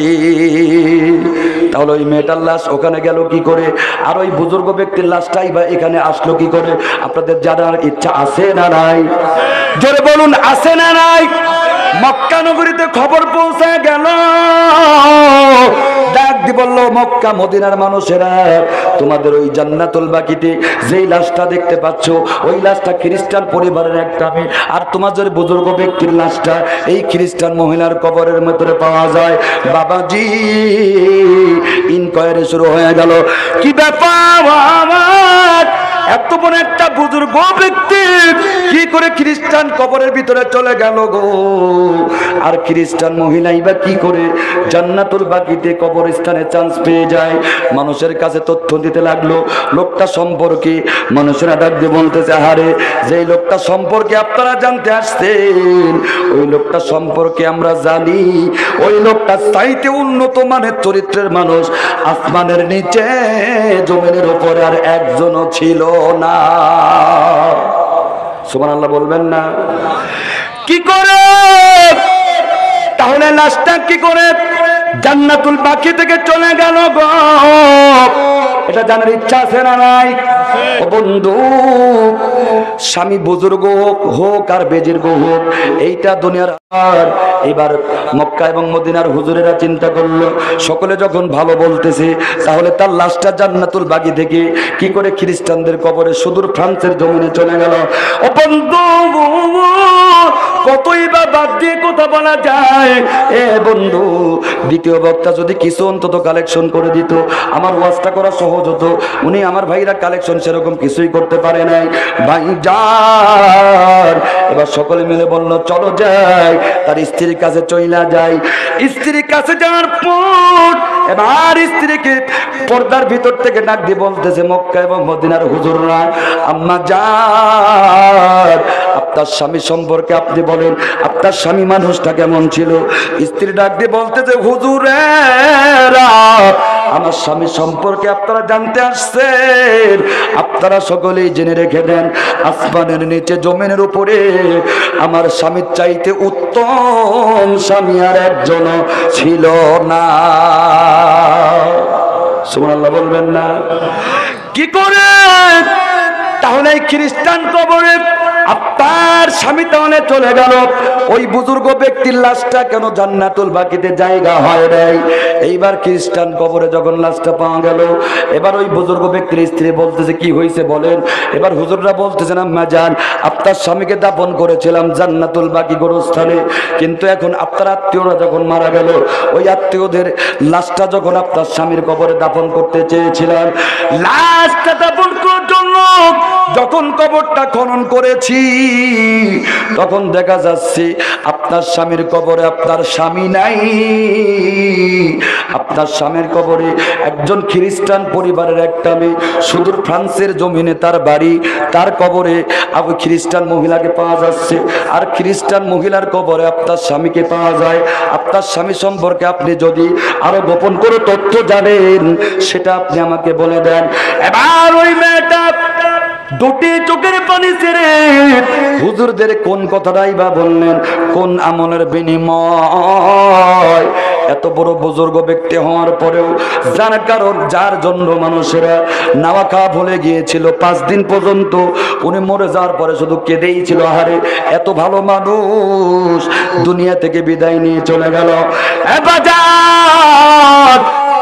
তাহলে ওই মেয়েটার লাশ ওখানে গেল কি করে, আর ওই বুজুর্গ ব্যক্তির লাশটাই বা এখানে আসলো কি করে? আপনাদের জানার ইচ্ছা আছে না নাই? জোরে বলুন, আছে না নাই? মক্কা নগরীতে খবর পৌঁছে গেল, ডাক দি বলল, মক্কা মদিনার মানুষেরা, তোমাদের ওই জান্নাতুল বাকিতে যেই লাশটা দেখতে পাচ্ছ, ওই লাশটা খ্রিস্টান পরিবারের একটা মেয়ে, আর তোমাদের বুজুর্গ ব্যক্তির লাশটা এই খ্রিস্টান মহিলার কবরের মধ্যে পাওয়া যায়। বাবাজি, ইনকোয়ারি শুরু হয়ে গেল। কি ব্যাপার আমার, এত বড় একটা বুজুর্গ ব্যক্তি কি করে খ্রিস্টান কবরের ভিতরে চলে গেল গো? আর খ্রিস্টান মহিলাই বা কি করে জান্নাতুল বাকিতে কবরস্থানে চান্স পেয়ে যায়? মানুষের কাছে তথ্য দিতে লাগলো লোকটা সম্পর্কে। মানুষেরা ডাক দিয়ে বলতেছে, আহারে, যেই লোকটা সম্পর্কে আপনারা জানতে আসছেন, ওই লোকটা সম্পর্কে আমরা জানি। ওই লোকটা চাইতে উন্নত মানের চরিত্রের মানুষ আসমানের নিচে জমিনের উপরে আর একজনও ছিল না। সুবহানাল্লাহ বলবেন না? কি করে তাহলে লাশটা কি করে জান্নাতুল বাকি থেকে চলে গেল গো? এটা জানার ইচ্ছা আছে না নাই? ও বন্ধু, স্বামী বুজুর্গ হোক আর বেজির্গ হোক, এইটা দুনিয়ার। আর এবার মক্কা এবং মদিনার হুজুরেরা চিন্তা করলো, সকলে যখন ভালো বলতেছে, তাহলে তার লাশটা জান্নাতুল বাকি থেকে কি করে খ্রিস্টানদের কবরে সুদূর ফ্রান্সের জমিনে চলে গেল? ও বন্ধু, কতই বা বাদ দিয়ে কথা বলা যায়। এ বন্ধু, দ্বিতীয় বক্তা যদি কিছু অন্তত কালেকশন করে দিত, আমার ওয়াজটা করা সহজ হতো। উনি আমার ভাইরা কালেকশন সেরকম কিছুই করতে পারে নাই। ভাই যার, এবার সকলে মিলে বলল, চলো যাই। তার স্ত্রীর কাছে চইলা যায়। স্ত্রীর কাছে যাওয়ার পর এবার স্ত্রীকে পর্দার ভিতর থেকে ডাক দিয়ে বলতেছে, মক্কা এবং মদিনার হুজুররা, আম্মা যান, আপনার স্বামী সম্পর্কে আপনি বলেন, আপনার স্বামী মানুষটা কেমন ছিল? স্ত্রী ডাক দিয়ে বলতেছে, হুজুরেরা, আমার স্বামী সম্পর্কে আপনারা জানতে আসছেন, আপনারা সকলেই জেনে রেখে দেন, আসমানের নিচে জমিনের উপরে আমার স্বামীর চাইতে উত্তম স্বামী আর একজন ছিল না। সুবহানাল্লাহ বলবেন না? কি করে তাহলে খ্রিস্টান কবরে আপনার স্বামী তাহলে চলে গেল, ওই বুজুর্গ ব্যক্তির লাশটা কেন জান্নাতুল বাকিতে জায়গা হয় নাই? এইবার খ্রিস্টান কবরে যখন লাশটা পাওয়া গেল, এবার ওই বুজুর্গ ব্যক্তির স্ত্রী বলতেছে, কি হয়েছে বলেন? এবার হুজুররা বলতেছেন, আম্মা জান, আপনার স্বামীকে দাফন করেছিলাম জান্নাতুল বাকি গোরস্থানে, কিন্তু এখন আপনার আত্মীয়রা যখন মারা গেল, ওই আত্মীয়দের লাশটা যখন আপনার স্বামীর কবরে দাফন করতে চেয়েছিলাম, লাশটা দাফন করার জন্য যখন কবরটা খনন করেছি, তখন দেখা যাচ্ছে আপনার স্বামীর কবরে আপনার স্বামী নাই। আপনার স্বামীর কবরে একজন খ্রিস্টান পরিবারের একটা মেয়ে, সুদূর ফ্রান্সের জমিনে তার বাড়ি, তার কবরে আবার খ্রিস্টান মহিলাকে পাওয়া যাচ্ছে, আর খ্রিস্টান মহিলার কবরে আপনার স্বামীকে পাওয়া যায়। আপনার স্বামী সম্পর্কে আপনি যদি আরো গোপন করে তথ্য জানেন, সেটা আপনি আমাকে বলে দেন। এবার ওই মেয়েটা দুটি চোখের পানি ছেড়ে হুজুরদের কোন কথাটাই বা বললেন, কোন আমলের বিনিময়? এত বড় বুজুর্গ ব্যক্তি হওয়ার পরেও যার কারণ, যার জন্য মানুষেরা নাওয়া খাওয়া ভুলে গিয়েছিল, 5 দিন পর্যন্ত উনি মরে যাওয়ার পরে শুধু কেঁদেই ছিল, আহারে, এত ভালো মানুষ দুনিয়া থেকে বিদায় নিয়ে চলে গেল।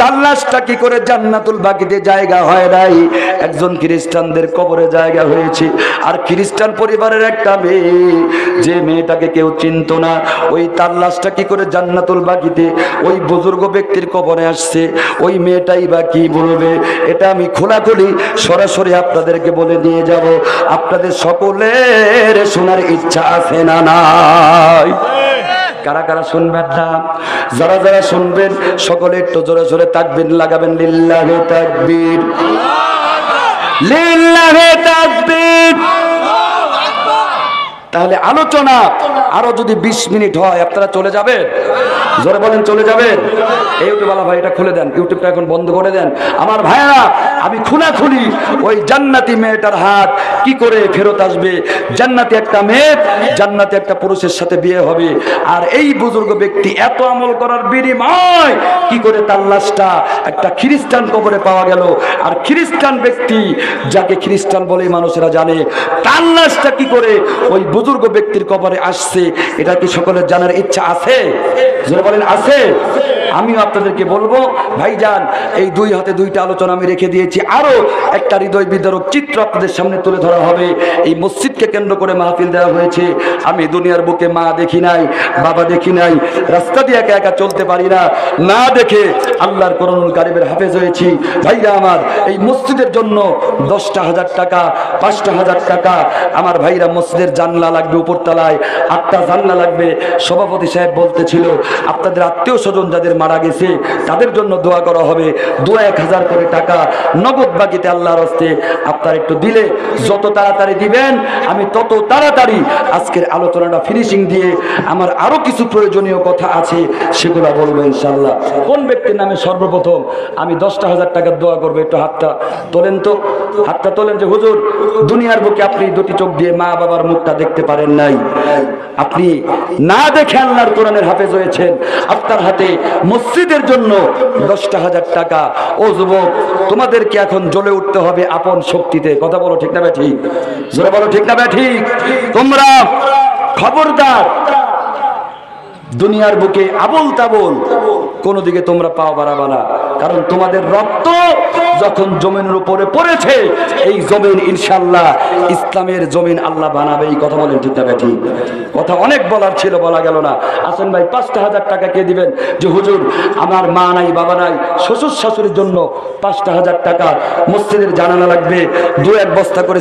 তার লাশটা কি করে জান্নাতুল বাকিতে জায়গা হয় নাই? একজন খ্রিস্টানদের কবরে জায়গা হয়েছে, আর খ্রিস্টান পরিবারের একটা মেয়ে, যে মেয়েটাকে কেউ চিনত না, ওই তার লাশটা কি করে জান্নাতুল বাকিতে ওই বুজুর্গ ব্যক্তির কবরে আসছে? ওই মেয়েটাই বা কি বলবে? এটা আমি খোলাখুলি সরাসরি আপনাদেরকে বলে দিয়ে যাব। আপনাদের সকলের শোনার ইচ্ছা আছে না নাই? কারা কারা শুনবেন না? যারা যারা শুনবেন সকলে একটু জোরে জোরে তাকবীর লাগাবেন। লিল্লাহি তাকবীর, লিল্লাহি তাকবীর। তাহলে আলোচনা আরো যদি 20 মিনিট হয়, আপনারা চলে যাবেন? জোরে বলেন, চলে যাবেন? ইউটিউব वाला ভাই এটা খুলে দেন, ইউটিউবটা এখন বন্ধ করে দেন। আমার ভাইরা, আমি খুলি ওই জান্নাতি মেয়েটার হাত কি করে ফেরত আসবে? জান্নাতে একটা মেয়ে, জান্নাতে একটা পুরুষের সাথে বিয়ে হবে, আর এই বুজুর্গ ব্যক্তি এত আমল করার বিনিময় কি করে তার লাশটা একটা খ্রিস্টান কবরে পাওয়া গেল? আর খ্রিস্টান ব্যক্তি, যাকে খ্রিস্টান বলে মানুষেরা জানে, তার লাশটা কি করে ওই বুজুর্গ ব্যক্তির কবরে আসছে? এটা কি সকলের জানার ইচ্ছা আছে? যারা বলেন আছে। আমিও আপনাদেরকে বলবো ভাইজান, এই দুই হাতে দুইটা আলোচনা আমি রেখে দিয়েছি। আরো একটা হৃদয় বিদারক চিত্র আপনাদের সামনে তুলে ধরা হবে। এই মসজিদকে কেন্দ্র করে মাহফিল দেওয়া হয়েছে। আমি দুনিয়ার বুকে মা দেখি নাই, বাবা দেখি নাই, রাস্তা দিয়ে একা একা চলতে পারি না, না দেখে আল্লাহর কোরআনুল কারীমের হাফেজ হয়েছি। ভাইরা আমার, এই মসজিদের জন্য 10,000 টাকা, 5,000 টাকা আমার ভাইরা, মসজিদের জানলা লাগবে উপরতলায়, 8টা জানলা লাগবে। সভাপতি সাহেব বলতেছিল আপনাদের আত্মীয় স্বজন যাদের মারা গেছে তাদের জন্য দোয়া করা হবে। 2-1,000 করে টাকা নগদ বাকিতে আল্লাহর হস্তে আপনারা একটু দিলে, যত তাড়াতাড়ি দিবেন আমি তত তাড়াতাড়ি আজকের আলোচনাটা ফিনিশিং দিয়ে আমার আরো কিছু প্রয়োজনীয় কথা আছে সেগুলো বলবো ইনশাআল্লাহ। কোন ব্যক্তির নামে সর্বপ্রথম আমি 10,000 টাকার দোয়া করবো? একটু হাতটা তোলেন তো, হাতটা তোলেন। যে হুজুর, দুনিয়ার বুকে আপনি দুটি চোখ দিয়ে মা বাবার মুখটা দেখতে পারেন নাই, আপনি না দেখে আল্লাহর কোরআনের হাফেজ হয়েছেন, আপনার হাতে মসজিদের জন্য 10,000 টাকা। ও যুবক, তোমাদেরকে এখন জ্বলে উঠতে হবে আপন শক্তিতে। কথা বলো ঠিক না বে ঠিক? জোরে বলো ঠিক না বে ঠিক? তোমরা খবরদার দুনিয়ার বুকে আবল তাবল কোনো দিকে তোমরা পাও বাড়াবা না, কারণ তোমাদের রক্ত যখন জমিনের উপরে পড়েছে, এই জমিন ইনশাআল্লাহ ইসলামের জমিন আল্লাহ বানাবে। এই কথা বলেন ঠিক না বেঠি? কথা অনেক বলার ছিল, বলা গেল না। আসেন ভাই, 5,000 টাকা কে দিবেন? যে হুজুর, আমার মা নাই, বাবা নাই, শ্বশুর শাশুড়ির জন্য 5,000 টাকা, মসজিদের জানালা লাগবে, 2-1 বস্তা করে